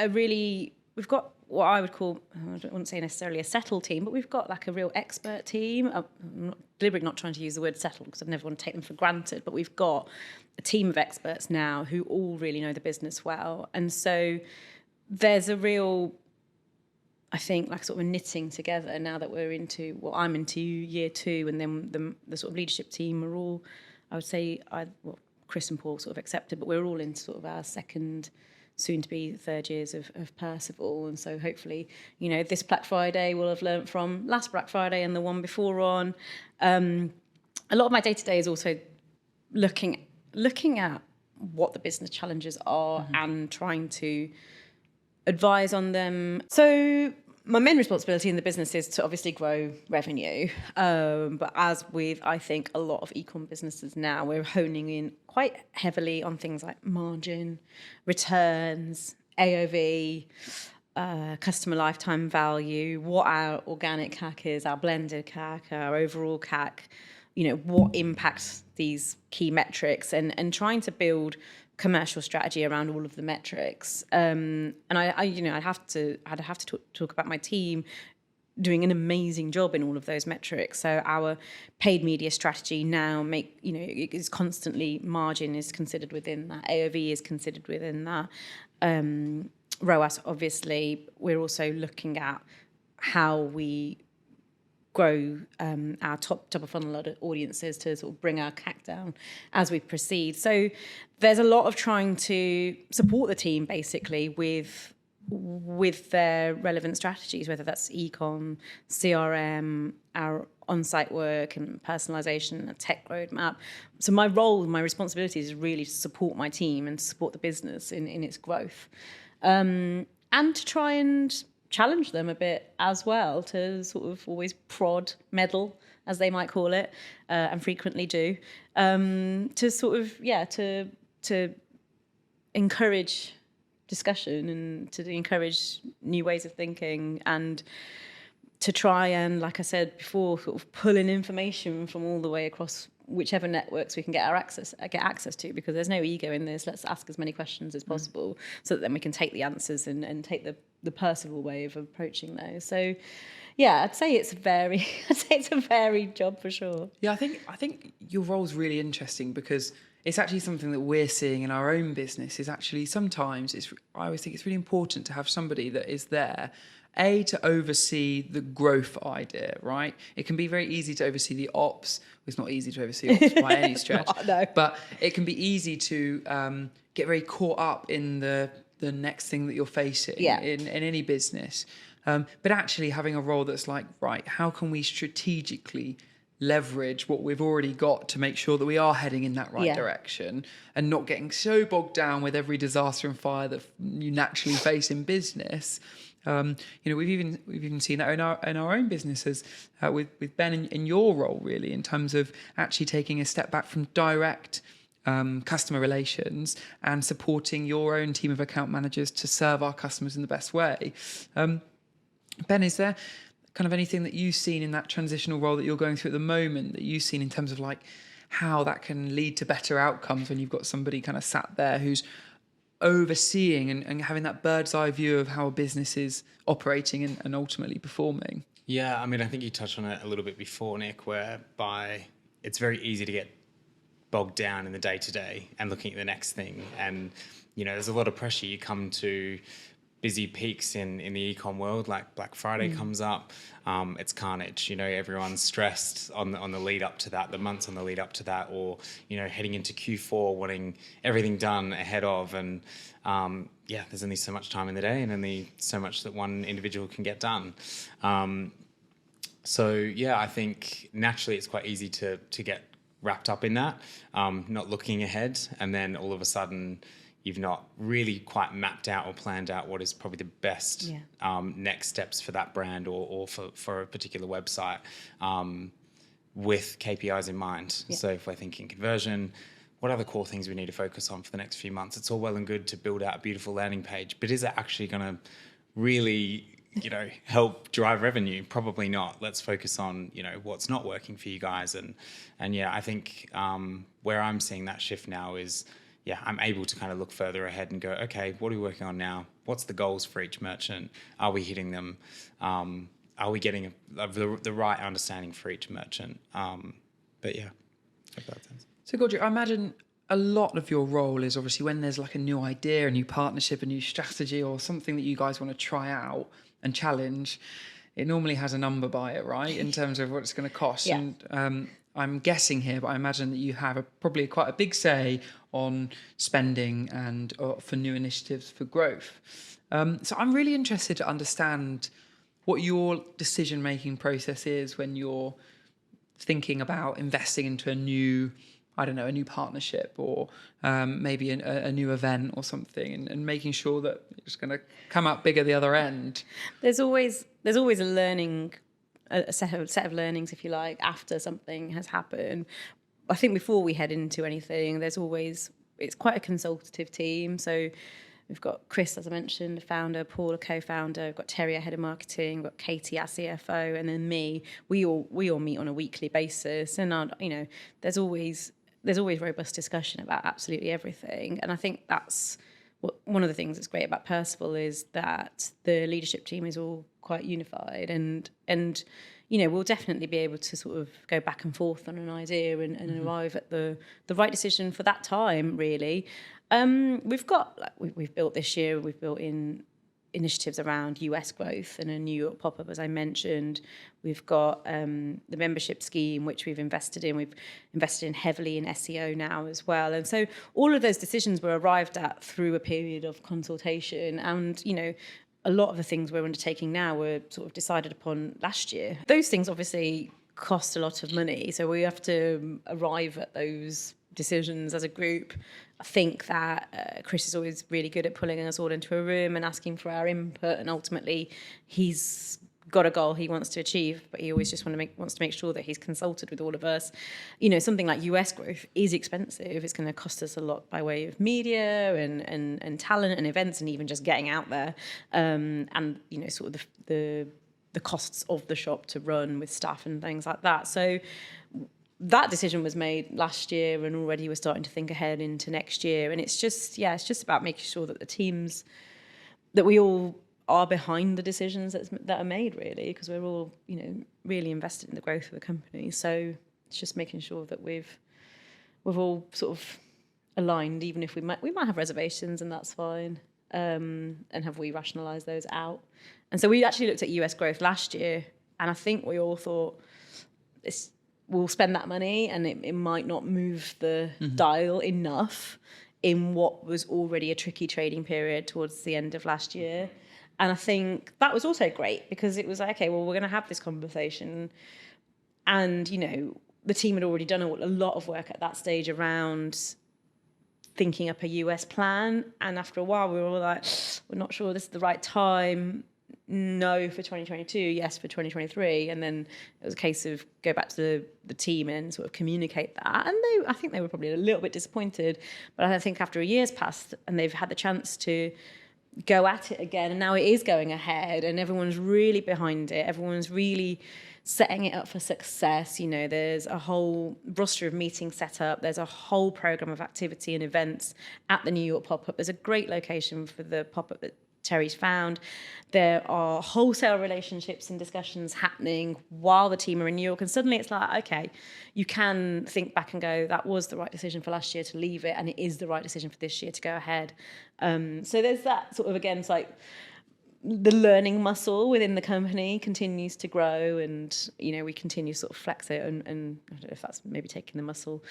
what I would call, I wouldn't say necessarily a settled team, but we've got like a real expert team. I'm deliberately not trying to use the word settled because I never want to take them for granted, but we've got a team of experts now who all really know the business well. And so there's a real, I think, like sort of a knitting together now that I'm into year 2, and then the sort of leadership team are all, I would say, Chris and Paul sort of accepted, but we're all into sort of our second, soon to be 3rd years of Percival. And so hopefully, this Black Friday will have learnt from last Black Friday and the one before on. A lot of my day-to-day is also looking at what the business challenges are and trying to advise on them. So my main responsibility in the business is to obviously grow revenue. But as with, I think, a lot of e-com businesses now, we're honing in quite heavily on things like margin, returns, AOV, customer lifetime value, what our organic CAC is, our blended CAC, our overall CAC, what impacts these key metrics, and trying to build commercial strategy around all of the metrics. And I'd have to talk about my team doing an amazing job in all of those metrics. So our paid media strategy now is constantly, margin is considered within that, AOV is considered within that. ROAS, obviously, we're also looking at how we grow our top of funnel audiences to sort of bring our CAC down as we proceed. So there's a lot of trying to support the team basically with their relevant strategies, whether that's e-com, CRM, our on-site work and personalization, a tech roadmap. So my responsibility is really to support my team and support the business in its growth, and to try and challenge them a bit as well, to sort of always prod, meddle, as they might call it, and frequently do, to sort of, to encourage discussion and to encourage new ways of thinking, and to try and, like I said before, sort of pull in information from all the way across whichever networks we can get access to, because there's no ego in this. Let's ask as many questions as possible so that then we can take the answers and take the Percival way of approaching those. So yeah, I'd say it's a varied job for sure. Yeah, I think your role's really interesting because it's actually something that we're seeing in our own business. Is actually sometimes I always think it's really important to have somebody that is there, to oversee the growth idea, right? It can be very easy to oversee the ops. It's not easy to oversee ops by any stretch, No. but it can be easy to get very caught up in the next thing that you're facing in any business. But actually having a role that's like, right, how can we strategically leverage what we've already got to make sure that we are heading in that right direction and not getting so bogged down with every disaster and fire that you naturally face in business. We've even seen that in our own businesses with Ben in your role, really, in terms of actually taking a step back from direct customer relations and supporting your own team of account managers to serve our customers in the best way. Ben, is there kind of anything that you've seen in that transitional role that you're going through at the moment that you've seen in terms of like how that can lead to better outcomes when you've got somebody kind of sat there who's overseeing and having that bird's eye view of how a business is operating and ultimately performing? Yeah, I mean, I think you touched on it a little bit before, Nick, whereby it's very easy to get bogged down in the day-to-day and looking at the next thing. And, there's a lot of pressure. You come to busy peaks in the e-com world, like Black Friday comes up. It's carnage. Everyone's stressed on the lead up to that, the months on the lead up to that, or heading into Q4 wanting everything done ahead of. And there's only so much time in the day and only so much that one individual can get done. I think naturally it's quite easy to get wrapped up in that, not looking ahead, and then all of a sudden you've not really quite mapped out or planned out what is probably the best next steps for that brand or for a particular website with KPIs in mind. Yeah. So if we're thinking conversion, what are the core things we need to focus on for the next few months? It's all well and good to build out a beautiful landing page, but is it actually going to really help drive revenue? Probably not. Let's focus on, what's not working for you guys. And I think where I'm seeing that shift now is, I'm able to kind of look further ahead and go, okay, what are we working on now? What's the goals for each merchant? Are we hitting them? Are we getting the right understanding for each merchant? Hope that sense. So, Gorgie, I imagine a lot of your role is obviously when there's like a new idea, a new partnership, a new strategy, or something that you guys want to try out and challenge, it normally has a number by it, right? In terms of what it's going to cost. Yeah. And I'm guessing here, but I imagine that you have probably quite a big say on spending and for new initiatives for growth. So I'm really interested to understand what your decision-making process is when you're thinking about investing into a new partnership or maybe a new event or something, and making sure that it's going to come out bigger the other end. There's always a learning, a set of learnings, if you like, after something has happened. I think before we head into anything, it's quite a consultative team. So we've got Chris, as I mentioned, a founder, Paul, a co-founder. We've got Terry, our head of marketing. We've got Katie, our CFO, and then me. We all meet on a weekly basis, and there's always robust discussion about absolutely everything. And I think that's one of the things that's great about Percival is that the leadership team is all quite unified, and we'll definitely be able to sort of go back and forth on an idea and arrive at the right decision for that time, really. We've built this year, we've built in initiatives around US growth and a New York pop-up, as I mentioned. We've got the membership scheme, which we've invested in. We've invested in heavily in SEO now as well. And so all of those decisions were arrived at through a period of consultation. And, a lot of the things we're undertaking now were sort of decided upon last year. Those things obviously cost a lot of money. So we have to arrive at those decisions as a group. I think that Chris is always really good at pulling us all into a room and asking for our input, and ultimately he's got a goal he wants to achieve, but he always just wants to make sure that he's consulted with all of us. Something like US growth is expensive. It's going to cost us a lot by way of media and talent and events and even just getting out there, and sort of the costs of the shop to run with staff and things like that. So that decision was made last year, and already we're starting to think ahead into next year. And it's just about making sure that the teams, that we all are behind the decisions that are made, really, because we're all, really invested in the growth of the company. So it's just making sure that we've all sort of aligned, even if we might have reservations, and that's fine. And have we rationalised those out? And so we actually looked at US growth last year, and I think we all thought we'll spend that money and it might not move the dial enough in what was already a tricky trading period towards the end of last year. And I think that was also great because it was like, okay, well, we're going to have this conversation. And, you know, the team had already done a lot of work at that stage around thinking up a US plan. And after a while, we were all like, we're not sure this is the right time. No for 2022, yes for 2023. And then it was a case of go back to the team and sort of communicate that. And I think they were probably a little bit disappointed. But I think after a year's passed and they've had the chance to go at it again, and now it is going ahead and everyone's really behind it. Everyone's really setting it up for success. You know, there's a whole roster of meetings set up. There's a whole program of activity and events at the New York pop-up. There's a great location for the pop-up that Terry's found. There are wholesale relationships and discussions happening while the team are in New York. And suddenly it's like, okay, you can think back and go, that was the right decision for last year to leave it. And it is the right decision for this year to go ahead. So there's that sort of, again, it's like the learning muscle within the company continues to grow. And, you know, we continue to sort of flex it. And I don't know if that's maybe taking the muscle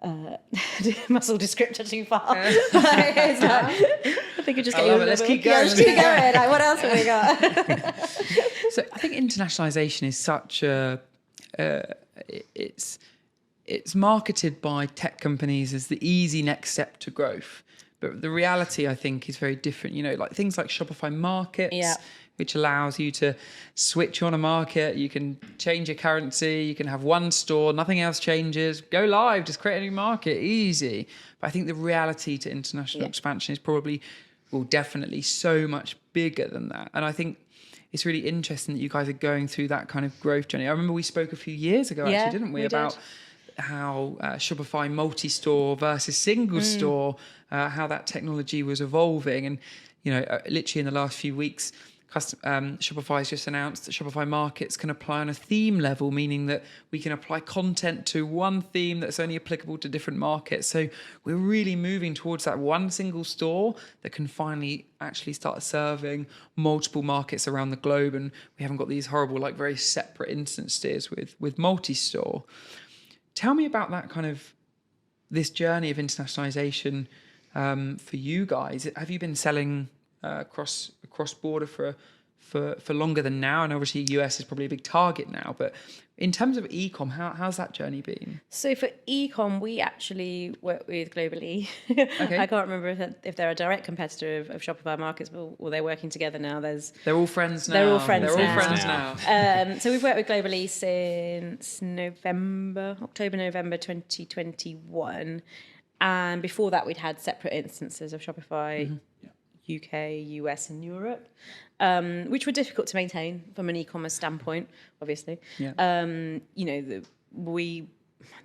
descriptor too far. It's like, I think it just get you a little Let's bit. keep going. Let's keep going. Like, what else have we got? So I think internationalization is such a it's marketed by tech companies as the easy next step to growth, but the reality I think is very different. You know, like things like Shopify Markets, which allows you to switch on a market. You can change your currency. You can have one store. Nothing else changes. Go live. Just create a new market. Easy. But I think the reality to international expansion is probably, well, definitely so much bigger than that. And I think it's really interesting that you guys are going through that kind of growth journey. I remember we spoke a few years ago, actually, didn't we? About how Shopify multi-store versus single store, how that technology was evolving. And, you know, literally in the last few weeks, Shopify's just announced that Shopify Markets can apply on a theme level, meaning that we can apply content to one theme that's only applicable to different markets. So we're really moving towards that one single store that can finally actually start serving multiple markets around the globe. And we haven't got these horrible, like very separate instances with multi-store. Tell me about that kind of, this journey of internationalization for you guys. Have you been selling cross border for longer than now? And obviously US is probably a big target now, but in terms of ecom, how's that journey been? So for ecom, we actually work with Globally. Okay. I can't remember if they're a direct competitor of Shopify Markets, but or they're working together now. They're all friends now. They're all friends now. So we've worked with Globally since October, November 2021. And before that, we'd had separate instances of Shopify, UK, US, and Europe, which were difficult to maintain from an e-commerce standpoint, obviously. Yeah. You know, the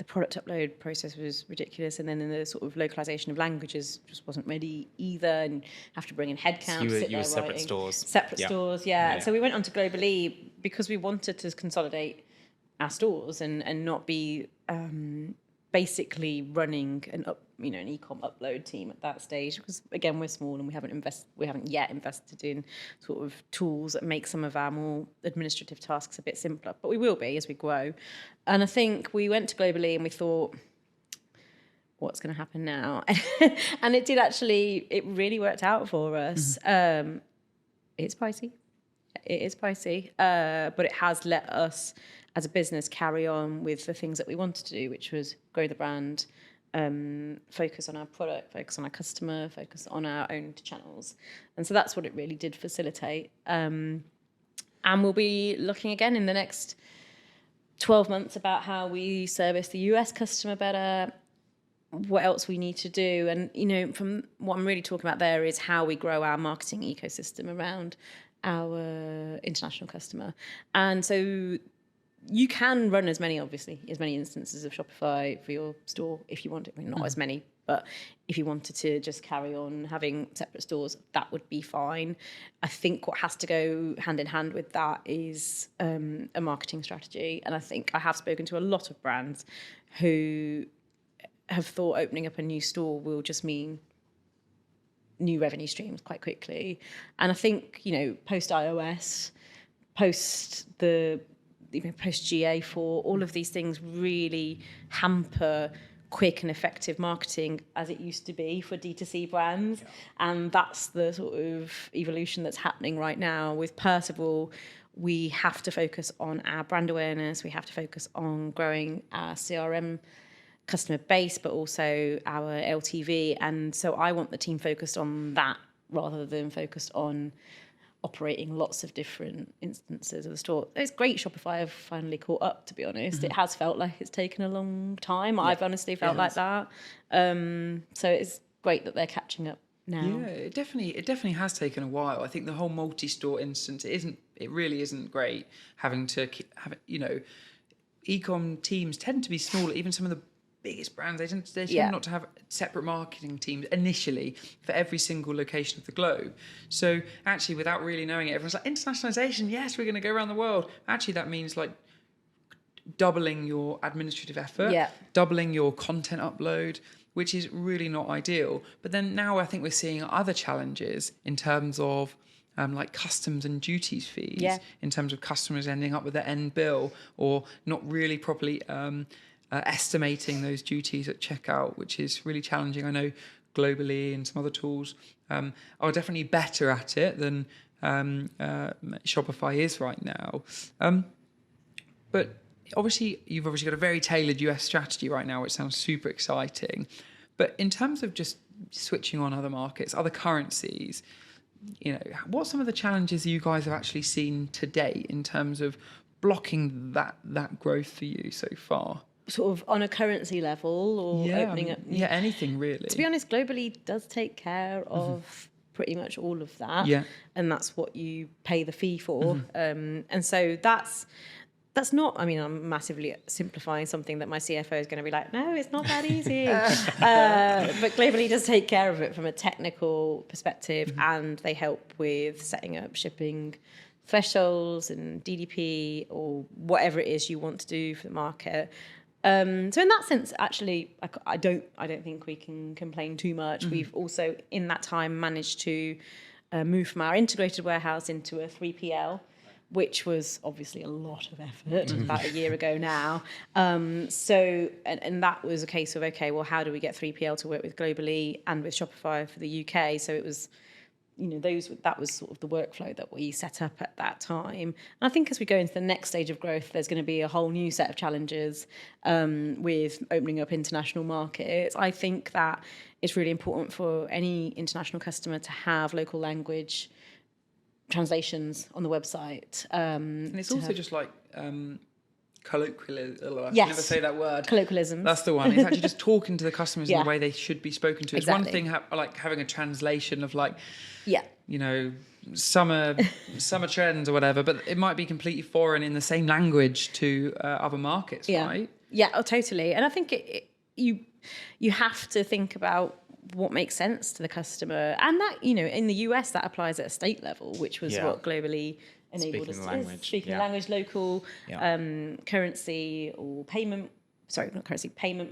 product upload process was ridiculous, and then in the sort of localization of languages just wasn't ready either, and have to bring in headcount. So you were separate stores. Separate stores, yeah. So we went on to Globally because we wanted to consolidate our stores and not be basically running an e-com upload team at that stage, because again, we're small and we haven't yet invested in sort of tools that make some of our more administrative tasks a bit simpler, but we will be as we grow. And I think we went to Globally and we thought, what's going to happen now? And it really worked out for us. It's pricey. It is pricey, but it has let us as a business carry on with the things that we wanted to do, which was grow the brand, focus on our product, focus on our customer, focus on our own channels. And so that's what it really did facilitate. And we'll be looking again in the next 12 months about how we service the US customer better, what else we need to do. And, you know, from what I'm really talking about there is how we grow our marketing ecosystem around our international customer. And so you can run as many instances of Shopify for your store if you want it. I mean, not as many, but if you wanted to just carry on having separate stores, that would be fine. I think what has to go hand in hand with that is a marketing strategy. And I think I have spoken to a lot of brands who have thought opening up a new store will just mean new revenue streams quite quickly. And I think, post iOS, post GA4, all of these things really hamper quick and effective marketing as it used to be for D2C brands. And that's the sort of evolution that's happening right now. With Percival, we have to focus on our brand awareness. We have to focus on growing our CRM customer base, but also our LTV. And so I want the team focused on that rather than focused on operating lots of different instances of the store. It's great Shopify have finally caught up, to be honest. It has felt like it's taken a long time. I've honestly felt like that. So it's great that they're catching up now. Yeah, it definitely has taken a while. I think the whole multi-store instance, it really isn't great having to have it, e-com teams tend to be smaller. Even some of the biggest brands, they tend not to have separate marketing teams initially for every single location of the globe. So actually, without really knowing it, everyone's like, internationalization, yes, we're going to go around the world. Actually, that means like doubling your administrative effort, doubling your content upload, which is really not ideal. But then now I think we're seeing other challenges in terms of like customs and duties fees, in terms of customers ending up with their end bill or not really properly estimating those duties at checkout, which is really challenging. I know globally and some other tools are definitely better at it than Shopify is right now. But you've obviously got a very tailored US strategy right now, which sounds super exciting. But in terms of just switching on other markets, other currencies, what are some of the challenges you guys have actually seen to date in terms of blocking that growth for you so far? Sort of on a currency level or opening up? Yeah, anything really. To be honest, Globally does take care of pretty much all of that. Yeah. And that's what you pay the fee for. And so that's not, I'm massively simplifying something that my CFO is going to be like, no, it's not that easy. But Globally does take care of it from a technical perspective, and they help with setting up shipping thresholds and DDP or whatever it is you want to do for the market. So in that sense, actually, I don't think we can complain too much. We've also, in that time, managed to move from our integrated warehouse into a 3PL, which was obviously a lot of effort about a year ago now. So that was a case of, okay, well, how do we get 3PL to work with Globally and with Shopify for the UK? So it was, that was sort of the workflow that we set up at that time. And I think as we go into the next stage of growth, there's going to be a whole new set of challenges with opening up international markets. I think that it's really important for any international customer to have local language translations on the website. And it's also just like colloquialism. I Yes. never say that word. Colloquialisms. That's the one. It's actually just talking to the customers in Yeah. the way they should be spoken to. It's Exactly. one thing like having a translation of like, Yeah. summer trends or whatever, but it might be completely foreign in the same language to other markets, right? Yeah, totally. And I think you have to think about what makes sense to the customer, and that in the US that applies at a state level, which was what Globally enabled us to speaking the language, local currency or payment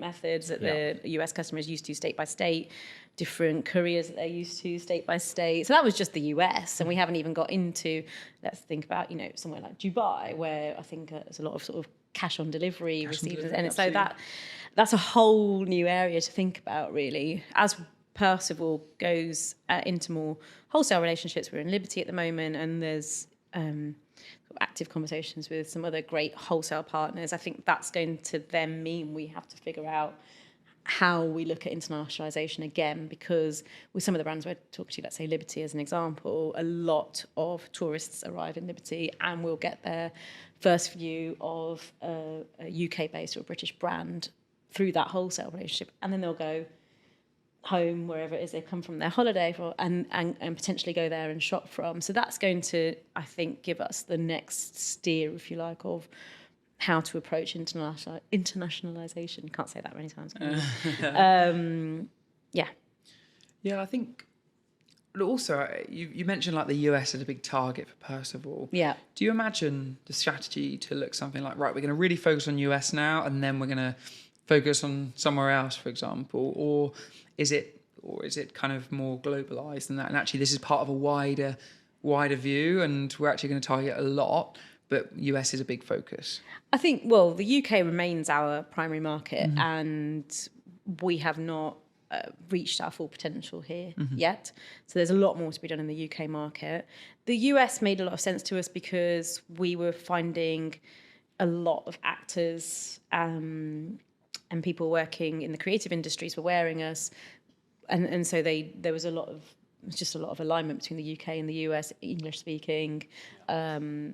methods that the US customers used to state by state, different couriers that they're used to state by state. So that was just the US, and we haven't even got into, let's think about somewhere like Dubai, where I think there's a lot of sort of cash on delivery received, and so that's a whole new area to think about, really. As Percival goes into more wholesale relationships, we're in Liberty at the moment, and there's active conversations with some other great wholesale partners. I think that's going to then mean we have to figure out how we look at internationalization again, because with some of the brands we're talking to, let's say Liberty as an example, a lot of tourists arrive in Liberty and will get their first view of a UK-based or a British brand through that wholesale relationship, and then they'll go home wherever it is they come from their holiday and potentially go there and shop from. So that's going to, I think, give us the next steer, if you like, of how to approach internationalization. Can't say that many times. Yeah, I think also you mentioned like the US as a big target for Percival. Yeah. Do you imagine the strategy to look something like, right, we're going to really focus on US now, and then we're going to focus on somewhere else, for example, or is it kind of more globalized than that? And actually, this is part of a wider view, and we're actually going to target a lot, but US is a big focus. I think, well, the UK remains our primary market, and we have not reached our full potential here yet. So there's a lot more to be done in the UK market. The US made a lot of sense to us because we were finding a lot of actors and people working in the creative industries were wearing us. And so there was a lot of alignment between the UK and the US, English speaking,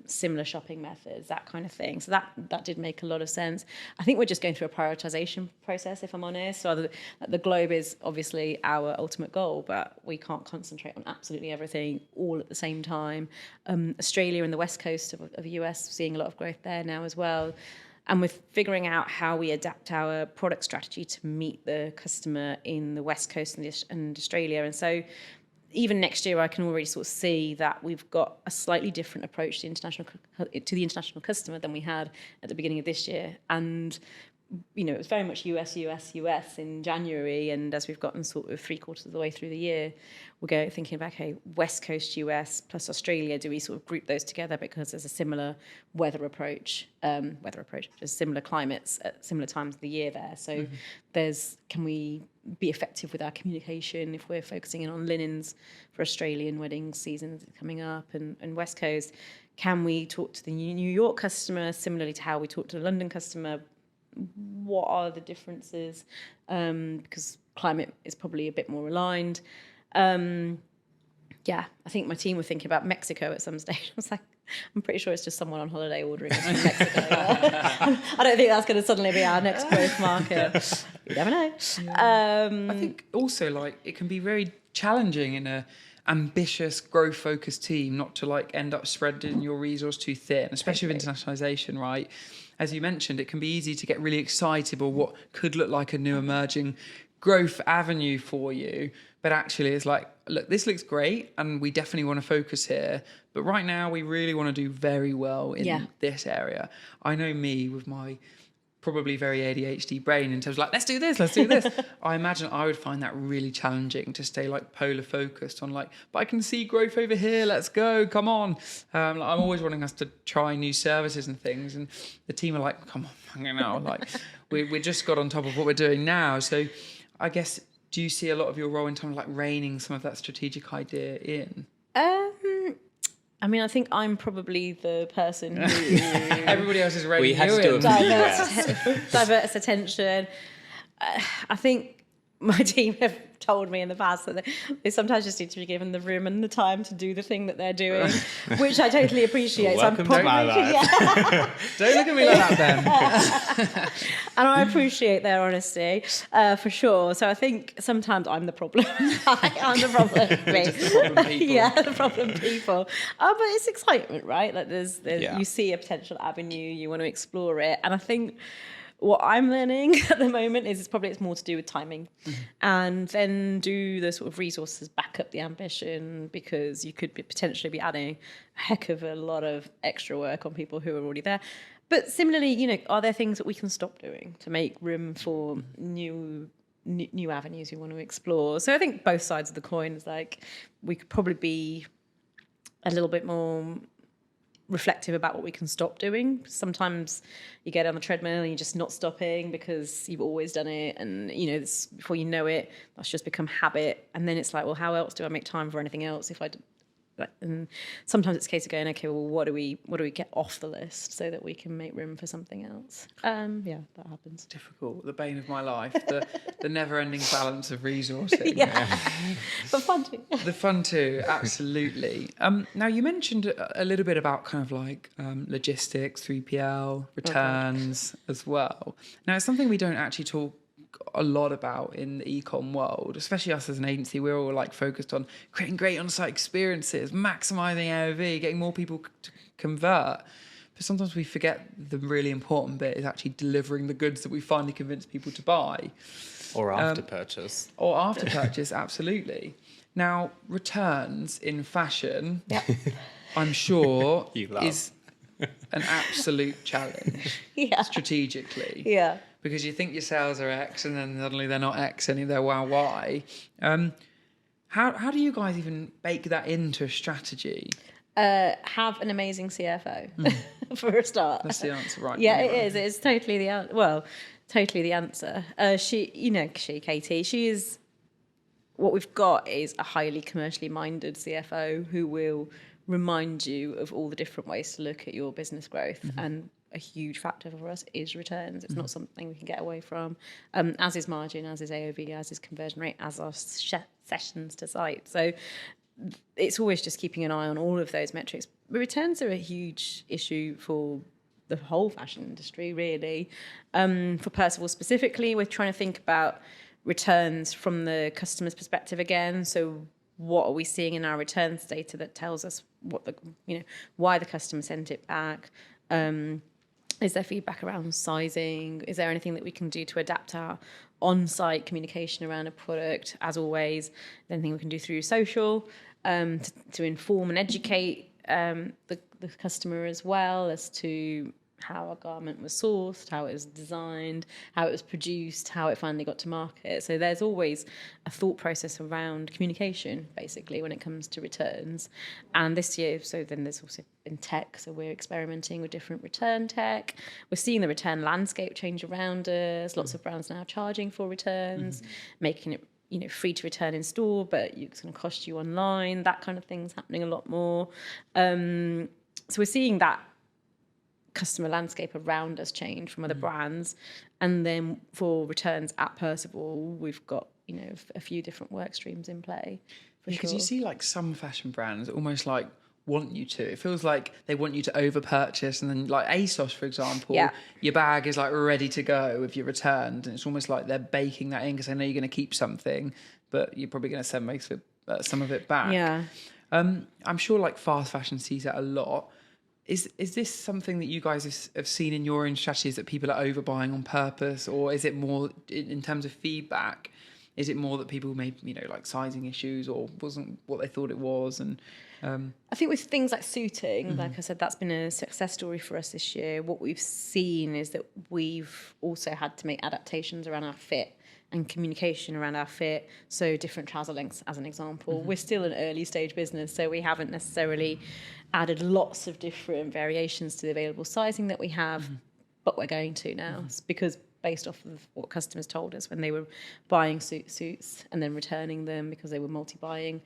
similar shopping methods, that kind of thing. So that did make a lot of sense. I think we're just going through a prioritization process, if I'm honest. So the globe is obviously our ultimate goal, but we can't concentrate on absolutely everything all at the same time. Australia and the west coast of the US, seeing a lot of growth there now as well. And we're figuring out how we adapt our product strategy to meet the customer in the West Coast and Australia. And so even next year, I can already sort of see that we've got a slightly different approach to the international customer than we had at the beginning of this year. And it was very much US in January, and as we've gotten sort of 3/4 of the way through the year, we're thinking about, okay, West Coast US plus Australia, do we sort of group those together because there's a similar weather approach, there's similar climates at similar times of the year there. So can we be effective with our communication if we're focusing in on linens for Australian wedding seasons coming up and West Coast? Can we talk to the New York customer similarly to how we talk to the London customer? What are the differences? Because climate is probably a bit more aligned. I think my team were thinking about Mexico at some stage. I was like, I'm pretty sure it's just someone on holiday ordering us from Mexico. I don't think that's going to suddenly be our next growth market. You never know. I think also it can be very challenging in a ambitious growth focused team not to end up spreading your resource too thin, especially with internationalisation, right? As you mentioned, it can be easy to get really excited about what could look like a new emerging growth avenue for you. But actually it's look, this looks great and we definitely want to focus here. But right now we really want to do very well in this area. I know me with my probably very ADHD brain in terms of let's do this. I imagine I would find that really challenging to stay polar focused on but I can see growth over here. Let's go. Come on. I'm always wanting us to try new services and things. And the team are come on, we just got on top of what we're doing now. So I guess, do you see a lot of your role in terms of reining some of that strategic idea in? I think I'm probably the person who everybody else is reining we had you to do in. Diverts attention. I think my team have told me in the past that they sometimes just need to be given the room and the time to do the thing that they're doing, which I totally appreciate. Welcome to my life. Don't look at me like that, Ben. And I appreciate their honesty, for sure. So I think sometimes I'm the problem. I'm the problem. The problem people. But it's excitement, right? You see a potential avenue, you want to explore it. And I think what I'm learning at the moment is it's more to do with timing, and then do the sort of resources back up the ambition, because you could potentially be adding a heck of a lot of extra work on people who are already there. But similarly, are there things that we can stop doing to make room for new avenues we want to explore? So I think both sides of the coin is we could probably be a little bit more reflective about what we can stop doing. Sometimes you get on the treadmill and you're just not stopping because you've always done it, and before you know it, that's just become habit. And then it's well, how else do I make time for anything else if I and sometimes it's a case of going, okay, well, what do we get off the list so that we can make room for something else? That happens. Difficult, the bane of my life, the never-ending balance of resourcing. But fun too. The fun too, absolutely. Now you mentioned a little bit about logistics, 3PL, returns as well. Now it's something we don't actually talk a lot about in the e-com world, especially us as an agency. We're all focused on creating great on-site experiences, maximizing AOV, getting more people to convert. But sometimes we forget the really important bit is actually delivering the goods that we finally convince people to buy. Or after purchase. Or after purchase, absolutely. Now, returns in fashion, I'm sure, is an absolute challenge strategically. Yeah. because you think your sales are X and then suddenly they're not X and they're Y. How do you guys even bake that into a strategy? Have an amazing CFO for a start. That's the answer, right? Yeah, it is. It's totally the answer. Well, totally the answer. Katie, she is. What we've got is a highly commercially minded CFO who will remind you of all the different ways to look at your business growth. And a huge factor for us is returns. It's not something we can get away from, as is margin, as is AOV, as is conversion rate, as are sessions to site. So it's always just keeping an eye on all of those metrics. But returns are a huge issue for the whole fashion industry, really. For Percival specifically, we're trying to think about returns from the customer's perspective again. So what are we seeing in our returns data that tells us why the customer sent it back? Is there feedback around sizing? Is there anything that we can do to adapt our on-site communication around a product? As always, anything we can do through social to inform and educate the customer as well as to how a garment was sourced, how it was designed, how it was produced, how it finally got to market. So there's always a thought process around communication, basically, when it comes to returns. And this year, so then there's also in tech, so we're experimenting with different return tech. We're seeing the return landscape change around us. Lots of brands now charging for returns, making it free to return in store, but it's going to cost you online. That kind of thing's happening a lot more. So we're seeing that customer landscape around us change from other brands. And then for returns at Percival, we've got a few different work streams in play. Because you see like some fashion brands almost like want you to. It feels like they want you to over purchase, and then like ASOS, for example, your bag is like ready to go if you're returned, and it's almost like they're baking that in because they know you're going to keep something, but you're probably going to send some of it back. Yeah. I'm sure like fast fashion sees that a lot. Is this something that you guys have seen in your own strategies, that people are overbuying on purpose, or is it more in terms of feedback? Is it more that people made like sizing issues or wasn't what they thought it was? And I think with things like suiting, like I said, that's been a success story for us this year. What we've seen is that we've also had to make adaptations around our fit and communication around our fit. So different trouser lengths, as an example. We're still an early stage business, so we haven't necessarily added lots of different variations to the available sizing that we have, but we're going to now. It's because based off of what customers told us when they were buying suits and then returning them because they were multi-buying.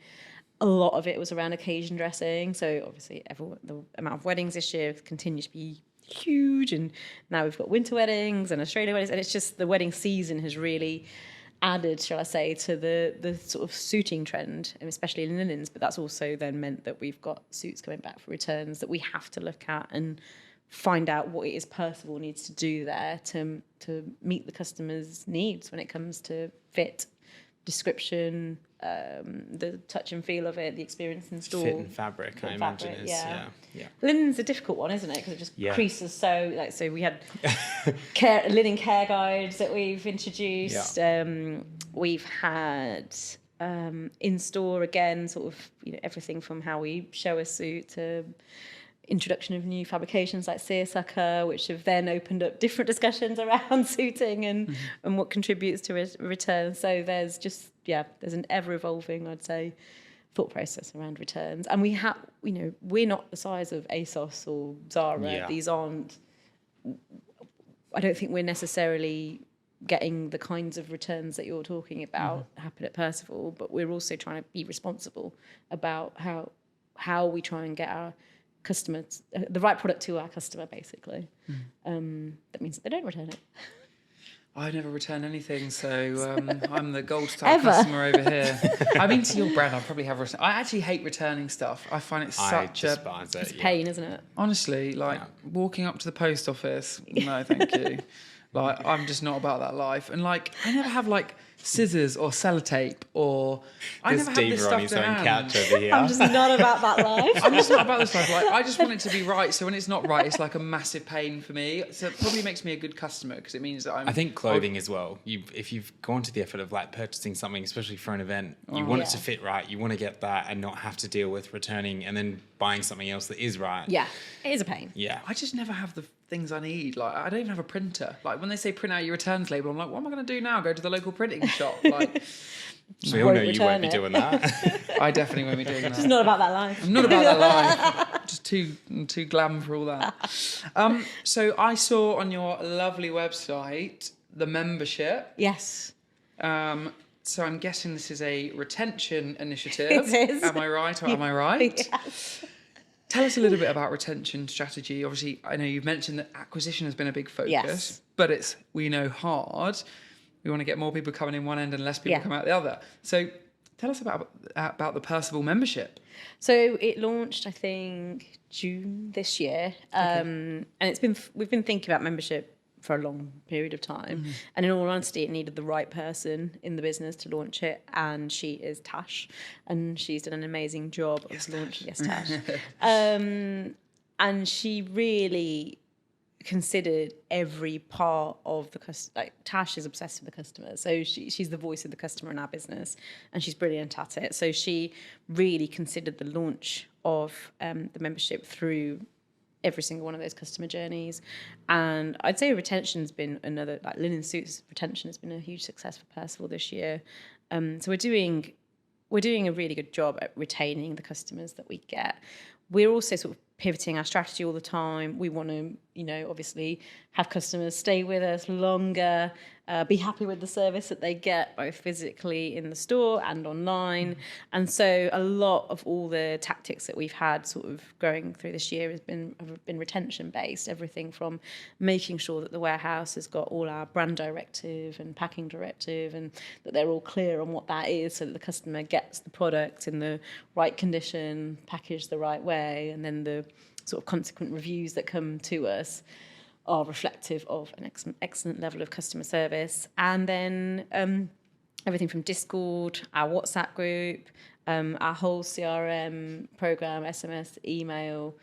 A lot of it was around occasion dressing. So obviously the amount of weddings this year continues to be huge, and now we've got winter weddings and Australian weddings, and it's just the wedding season has really added, shall I say, to the sort of suiting trend, and especially in linens. But that's also then meant that we've got suits coming back for returns that we have to look at and find out what it is Percival needs to do there to meet the customer's needs when it comes to fit, description, the touch and feel of it, the experience in store. Fit and fabric, I imagine. Yeah. Linen's a difficult one, isn't it? Because it just creases so. So we had linen care guides that we've introduced. We've had in store again, sort of everything from how we show a suit to introduction of new fabrications like seersucker, which have then opened up different discussions around suiting and what contributes to return. So there's just there's an ever evolving, I'd say, thought process around returns. And we have, we're not the size of ASOS or Zara. These aren't. I don't think we're necessarily getting the kinds of returns that you're talking about happen at Percival, but we're also trying to be responsible about how we try and get our customers the right product to our customer, basically. That means that they don't return it. I never return anything, so I'm the gold star customer over here. I mean, to your brand, I probably have returned. I actually hate returning stuff. I find it such it's pain, isn't it? Honestly, like walking up to the post office, no, thank you. Like, I'm just not about that life. And like, I never have like scissors or sellotape, or I never have this stuff on his to own hand. couch over here. I'm just not about that life. I'm just not about this life. Like, I just want it to be right. So when it's not right, it's like a massive pain for me. So it probably makes me a good customer because it means that I think clothing as well. If you've gone to the effort of like purchasing something, especially for an event, you want it to fit right. You want to get that and not have to deal with returning and then buying something else that is right. Yeah, it is a pain. Yeah. I just never have the things I need. Like, I don't even have a printer. Like, when they say print out your returns label, I'm like, what am I going to do now? Go to the local printing shop? Like, we all know you won't be doing that. I definitely won't be doing that. Just not about that life. I'm not about that life. Just too glam for all that. So I saw on your lovely website the membership. Yes. So I'm guessing this is a retention initiative. It is. Am I right or am I right? Yes. Tell us a little bit about retention strategy. Obviously, I know you've mentioned that acquisition has been a big focus, Yes. but it's, we know, hard. We want to get more people coming in one end and less people come out the other. So tell us about the Percival membership. So it launched, I think, June this year, and we've been thinking about membership for a long period of time. Mm-hmm. And in all honesty, it needed the right person in the business to launch it. And she is Tash, and she's done an amazing job of launching. Yes, Tash. And she really considered every part of the customer. Like, Tash is obsessed with the customer, so she's the voice of the customer in our business, and she's brilliant at it. So she really considered the launch of the membership through every single one of those customer journeys. And I'd say retention's been another, like linen suits retention has been a huge success for Percival this year. So we're doing a really good job at retaining the customers that we get. We're also sort of pivoting our strategy all the time. We want to, obviously have customers stay with us longer, be happy with the service that they get, both physically in the store and online. And so a lot of all the tactics that we've had sort of going through this year have been retention based. Everything from making sure that the warehouse has got all our brand directive and packing directive, and that they're all clear on what that is, so that the customer gets the product in the right condition, packaged the right way, and then the sort of consequent reviews that come to us are reflective of an excellent level of customer service. And then everything from Discord, our WhatsApp group, our whole CRM program, SMS, email,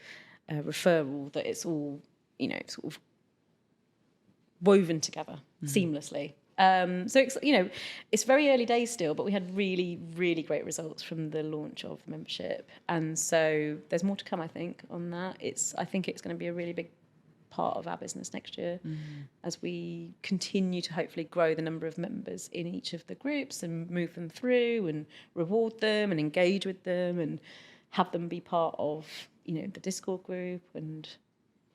referral, that it's all, sort of woven together seamlessly. So it's very early days still, but we had really, really great results from the launch of the membership, and so there's more to come, I think, on that. I think it's going to be a really big part of our business next year, as we continue to hopefully grow the number of members in each of the groups and move them through and reward them and engage with them and have them be part of the Discord group and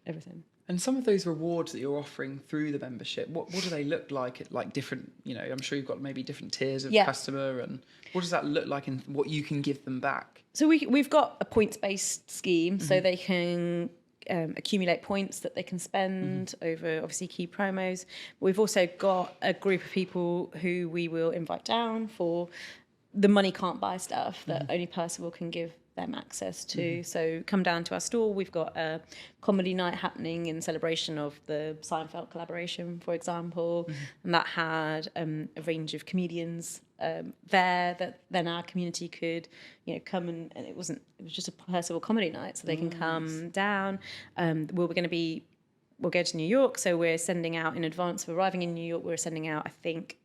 everything. And some of those rewards that you're offering through the membership, what do they look like at like different, I'm sure you've got maybe different tiers of customer, and what does that look like and what you can give them back? So we've got a points-based scheme, so they can accumulate points that they can spend over obviously key promos. We've also got a group of people who we will invite down for the money can't buy stuff that only Percival can give them access to. So come down to our store. We've got a comedy night happening in celebration of the Seinfeld collaboration, for example, and that had a range of comedians there that then our community could come and it was just a Percival comedy night, so they can come down. We'll go to New York, so we're sending out in advance of arriving in New York, we're sending out, I think,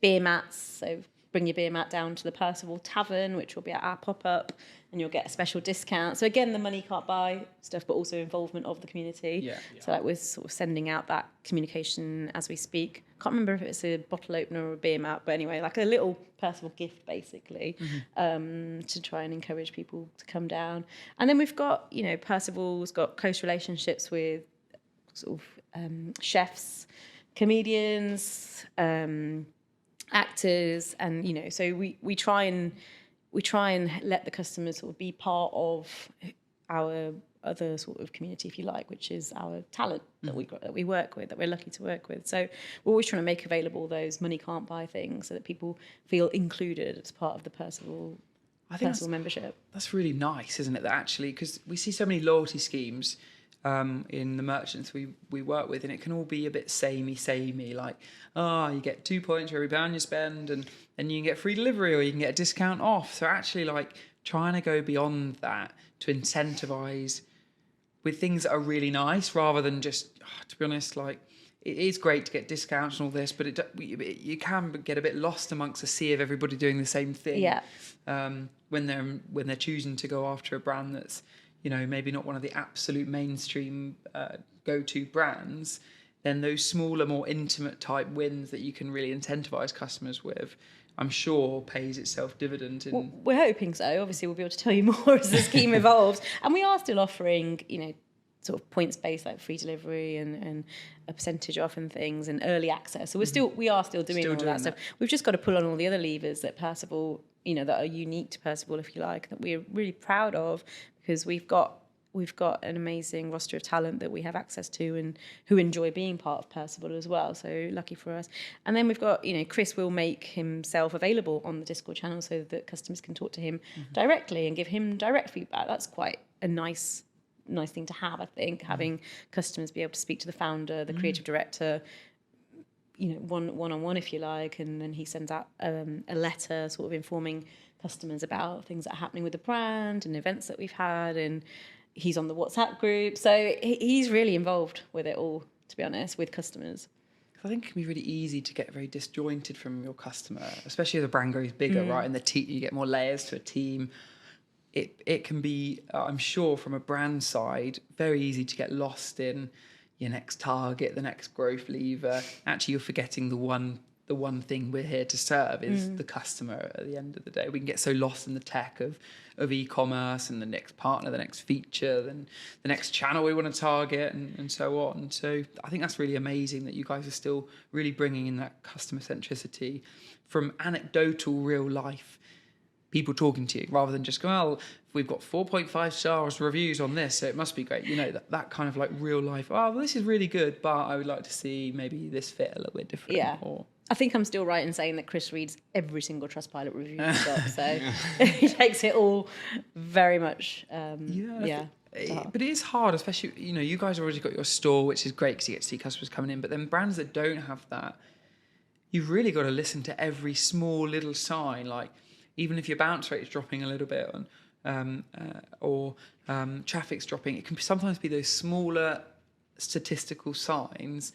beer mats. So bring your beer mat down to the Percival Tavern, which will be at our pop-up, and you'll get a special discount. So again, the money can't buy stuff, but also involvement of the community. Yeah. So we're sort of sending out that communication as we speak. Can't remember if it's a bottle opener or a beer mat, but anyway, like a little Percival gift, basically, to try and encourage people to come down. And then we've got, Percival's got close relationships with sort of chefs, comedians, actors, and so we try and let the customers sort of be part of our other sort of community, if you like, which is our talent that we work with, that we're lucky to work with. So we're always trying to make available those money can't buy things so that people feel included as part of the Percival membership. That's really nice, isn't it? That actually, because we see so many loyalty schemes in the merchants we work with, and it can all be a bit samey, like, you get 2 points for every pound you spend, and you can get free delivery or you can get a discount off. So actually, like, trying to go beyond that to incentivize with things that are really nice, rather than just, to be honest, like, it is great to get discounts and all this, but you can get a bit lost amongst a sea of everybody doing the same thing. Yeah. When they're choosing to go after a brand that's maybe not one of the absolute mainstream go-to brands, then those smaller, more intimate type wins that you can really incentivize customers with, I'm sure pays itself dividend. Well, we're hoping so. Obviously, we'll be able to tell you more as the scheme evolves. And we are still offering, sort of points-based, like free delivery and a percentage off and things, and early access. So we are still doing all that stuff. We've just got to pull on all the other levers that Percival, that are unique to Percival, if you like, that we're really proud of, because we've got an amazing roster of talent that we have access to and who enjoy being part of Percival as well. So lucky for us. And then we've got, Chris will make himself available on the Discord channel so that customers can talk to him directly and give him direct feedback. That's quite a nice thing to have, I think, having customers be able to speak to the founder, the creative director, one-on-one, if you like, and then he sends out a letter sort of informing customers about things that are happening with the brand and events that we've had, and he's on the WhatsApp group. So he's really involved with it all, to be honest, with customers. I think it can be really easy to get very disjointed from your customer, especially as the brand grows bigger, right? And you get more layers to a team. It can be, I'm sure, from a brand side, very easy to get lost in your next target, the next growth lever. Actually, you're forgetting the one thing we're here to serve is the customer at the end of the day. We can get so lost in the tech of e-commerce and the next partner, the next feature, then the next channel we want to target and so on. So I think that's really amazing that you guys are still really bringing in that customer centricity from anecdotal real life people talking to you, rather than just going, well, we've got 4.5 stars reviews on this, so it must be great. That kind of like real life, well, this is really good, but I would like to see maybe this fit a little bit different. Yeah. I think I'm still right in saying that Chris reads every single Trustpilot review he's got, so he takes it all very much. But it is hard, especially, you guys have already got your store, which is great because you get to see customers coming in, but then brands that don't have that, you've really got to listen to every small little sign, like even if your bounce rate is dropping a little bit or traffic's dropping, it can sometimes be those smaller statistical signs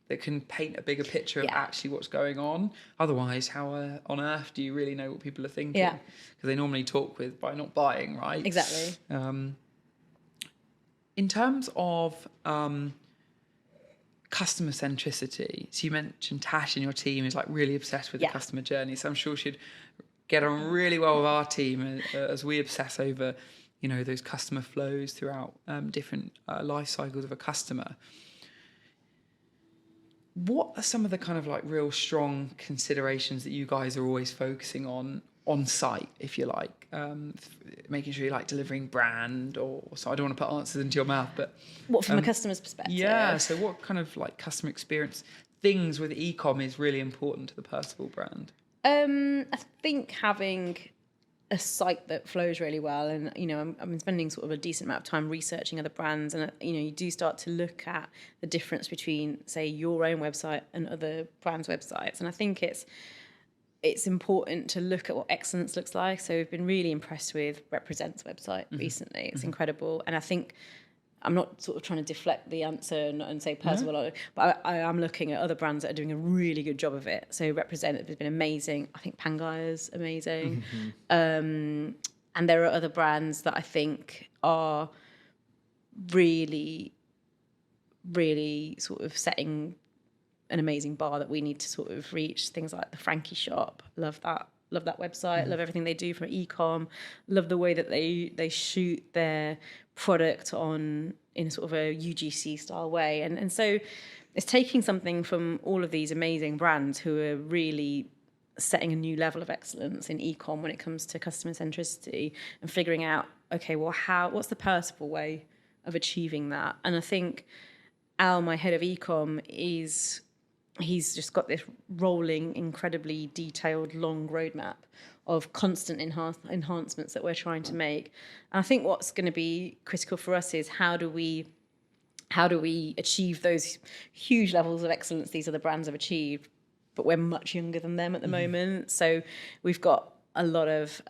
that can paint a bigger picture of actually what's going on. Otherwise, how on earth do you really know what people are thinking? Yeah. Because they normally talk by not buying, right? Exactly. In terms of customer centricity, so you mentioned Tash and your team is like really obsessed with the customer journey. So I'm sure she'd get on really well with our team as we obsess over, those customer flows throughout different life cycles of a customer. What are some of the kind of like real strong considerations that you guys are always focusing on site, if you like, making sure you like delivering brand so I don't want to put answers into your mouth, but what from a customer's perspective? Yeah. So what kind of like customer experience things with e-com is really important to the Percival brand? I think having a site that flows really well, and I've been spending sort of a decent amount of time researching other brands, and you do start to look at the difference between, say, your own website and other brands' websites, and I think it's important to look at what excellence looks like. So we've been really impressed with Represent's website recently. It's incredible, and I think I'm not sort of trying to deflect the answer and say Percival, but I am looking at other brands that are doing a really good job of it. So Represent has been amazing. I think Pangaya's amazing. And there are other brands that I think are really, really sort of setting an amazing bar that we need to sort of reach. Things like the Frankie Shop. Love that website. Love everything they do from e-com. Love the way that they shoot their product in sort of a UGC style way. And so it's taking something from all of these amazing brands who are really setting a new level of excellence in e-com when it comes to customer centricity and figuring out, okay, well, what's the Percival way of achieving that? And I think Al, my head of e-com, he's just got this rolling, incredibly detailed, long roadmap of constant enhancements that we're trying to make. And I think what's going to be critical for us is how do we achieve those huge levels of excellence these other brands have achieved, but we're much younger than them at the moment. So we've got a lot of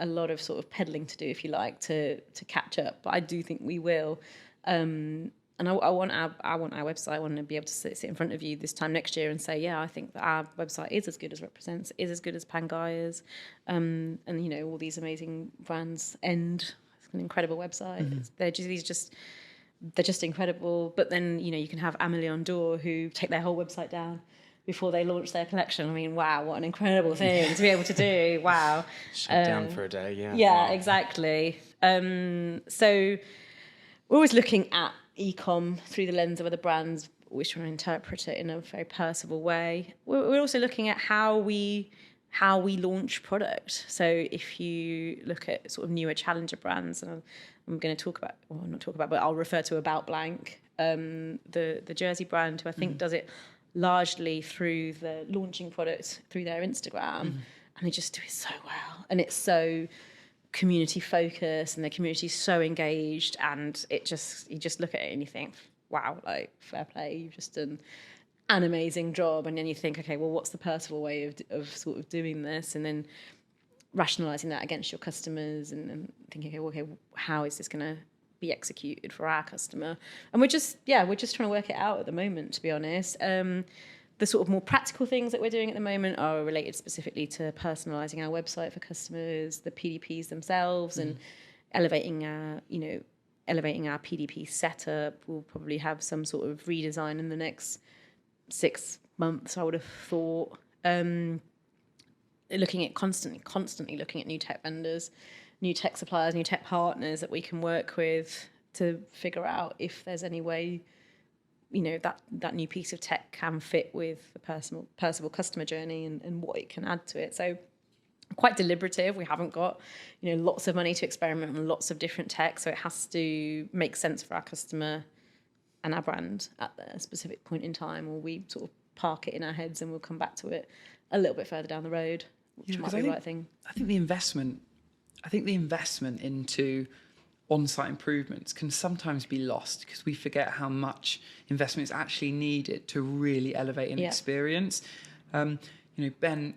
sort of peddling to do, if you like, to catch up. But I do think we will. And I want our website. I want to be able to sit in front of you this time next year and say, yeah, I think that our website is as good as Represents, is as good as Pangaya's, and all these amazing brands end. an incredible website. They're just incredible. But then, you can have Amelie on Door who take their whole website down before they launch their collection. I mean, wow, what an incredible thing to be able to do. Wow. Shut down for a day, yeah. Yeah, Wow. exactly. So we're always looking at e-com through the lens of other brands, always trying to interpret it in a very Percival way. We're also looking at how we launch product. So if you look at sort of newer challenger brands, and I'm going to talk about, well, not talk about, but I'll refer to About Blank, the Jersey brand, who I think does it largely through the launching product through their Instagram, and they just do it so well, and it's so community focused, and the community is so engaged, and you just look at it and you think, wow, like, fair play, you've just done an amazing job. And then you think, okay, well, what's the Percival way of sort of doing this, and then rationalizing that against your customers, and thinking, okay, how is this going to be executed for our customer? And we're just trying to work it out at the moment, to be honest. The sort of more practical things that we're doing at the moment are related specifically to personalizing our website for customers, the PDPs themselves, and elevating our PDP setup. We'll probably have some sort of redesign in the next 6 months, I would have thought. Constantly looking at new tech vendors, new tech suppliers, new tech partners that we can work with to figure out if there's any way, that new piece of tech can fit with the Percival customer journey and what it can add to it. So quite deliberative. We haven't got, lots of money to experiment on lots of different tech. So it has to make sense for our customer and our brand at a specific point in time, or we sort of park it in our heads and we'll come back to it a little bit further down the road, which might be the right thing. I think the investment into on-site improvements can sometimes be lost because we forget how much investment is actually needed to really elevate an experience. Ben,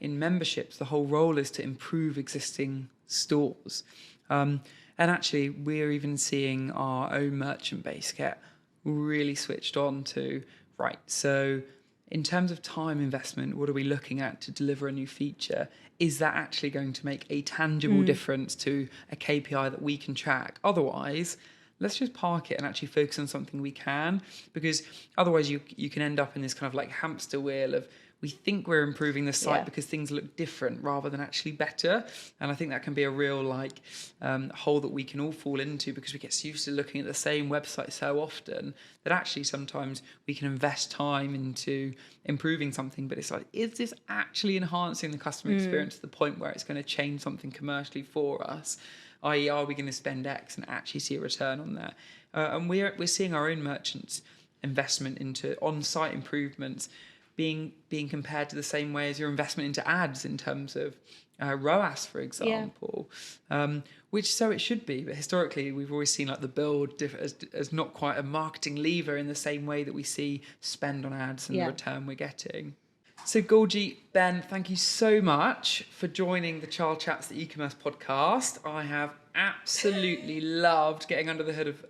in memberships, the whole role is to improve existing stores. And actually, we're even seeing our own merchant base get really switched on to, right, so in terms of time investment, what are we looking at to deliver a new feature? Is that actually going to make a tangible difference to a KPI that we can track? Otherwise, let's just park it and actually focus on something we can, because otherwise you can end up in this kind of like hamster wheel of, we think we're improving the site because things look different rather than actually better. And I think that can be a real hole that we can all fall into, because we get so used to looking at the same website so often that actually sometimes we can invest time into improving something, but it's like, is this actually enhancing the customer experience to the point where it's going to change something commercially for us? I.e., are we going to spend X and actually see a return on that? And we're seeing our own merchants' investment into on-site improvements being compared to the same way as your investment into ads in terms of ROAS, for example, which so it should be. But historically, we've always seen like the build as not quite a marketing lever in the same way that we see spend on ads and the return we're getting. So Gorgie, Ben, thank you so much for joining the CharleChats, the e-commerce podcast. I have absolutely loved getting under the hood of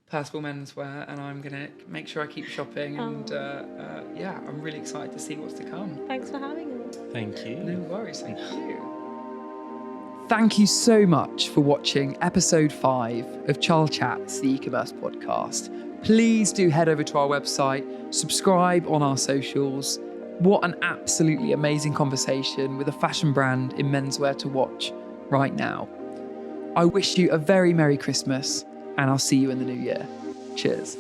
Percival Menswear, and I'm going to make sure I keep shopping, and I'm really excited to see what's to come. Thanks for having me. Thank you. No worries, thank you. Thank you so much for watching episode 5 of CharleChats, the e-commerce podcast. Please do head over to our website, subscribe on our socials. What an absolutely amazing conversation with a fashion brand in menswear to watch right now. I wish you a very Merry Christmas, and I'll see you in the new year. Cheers.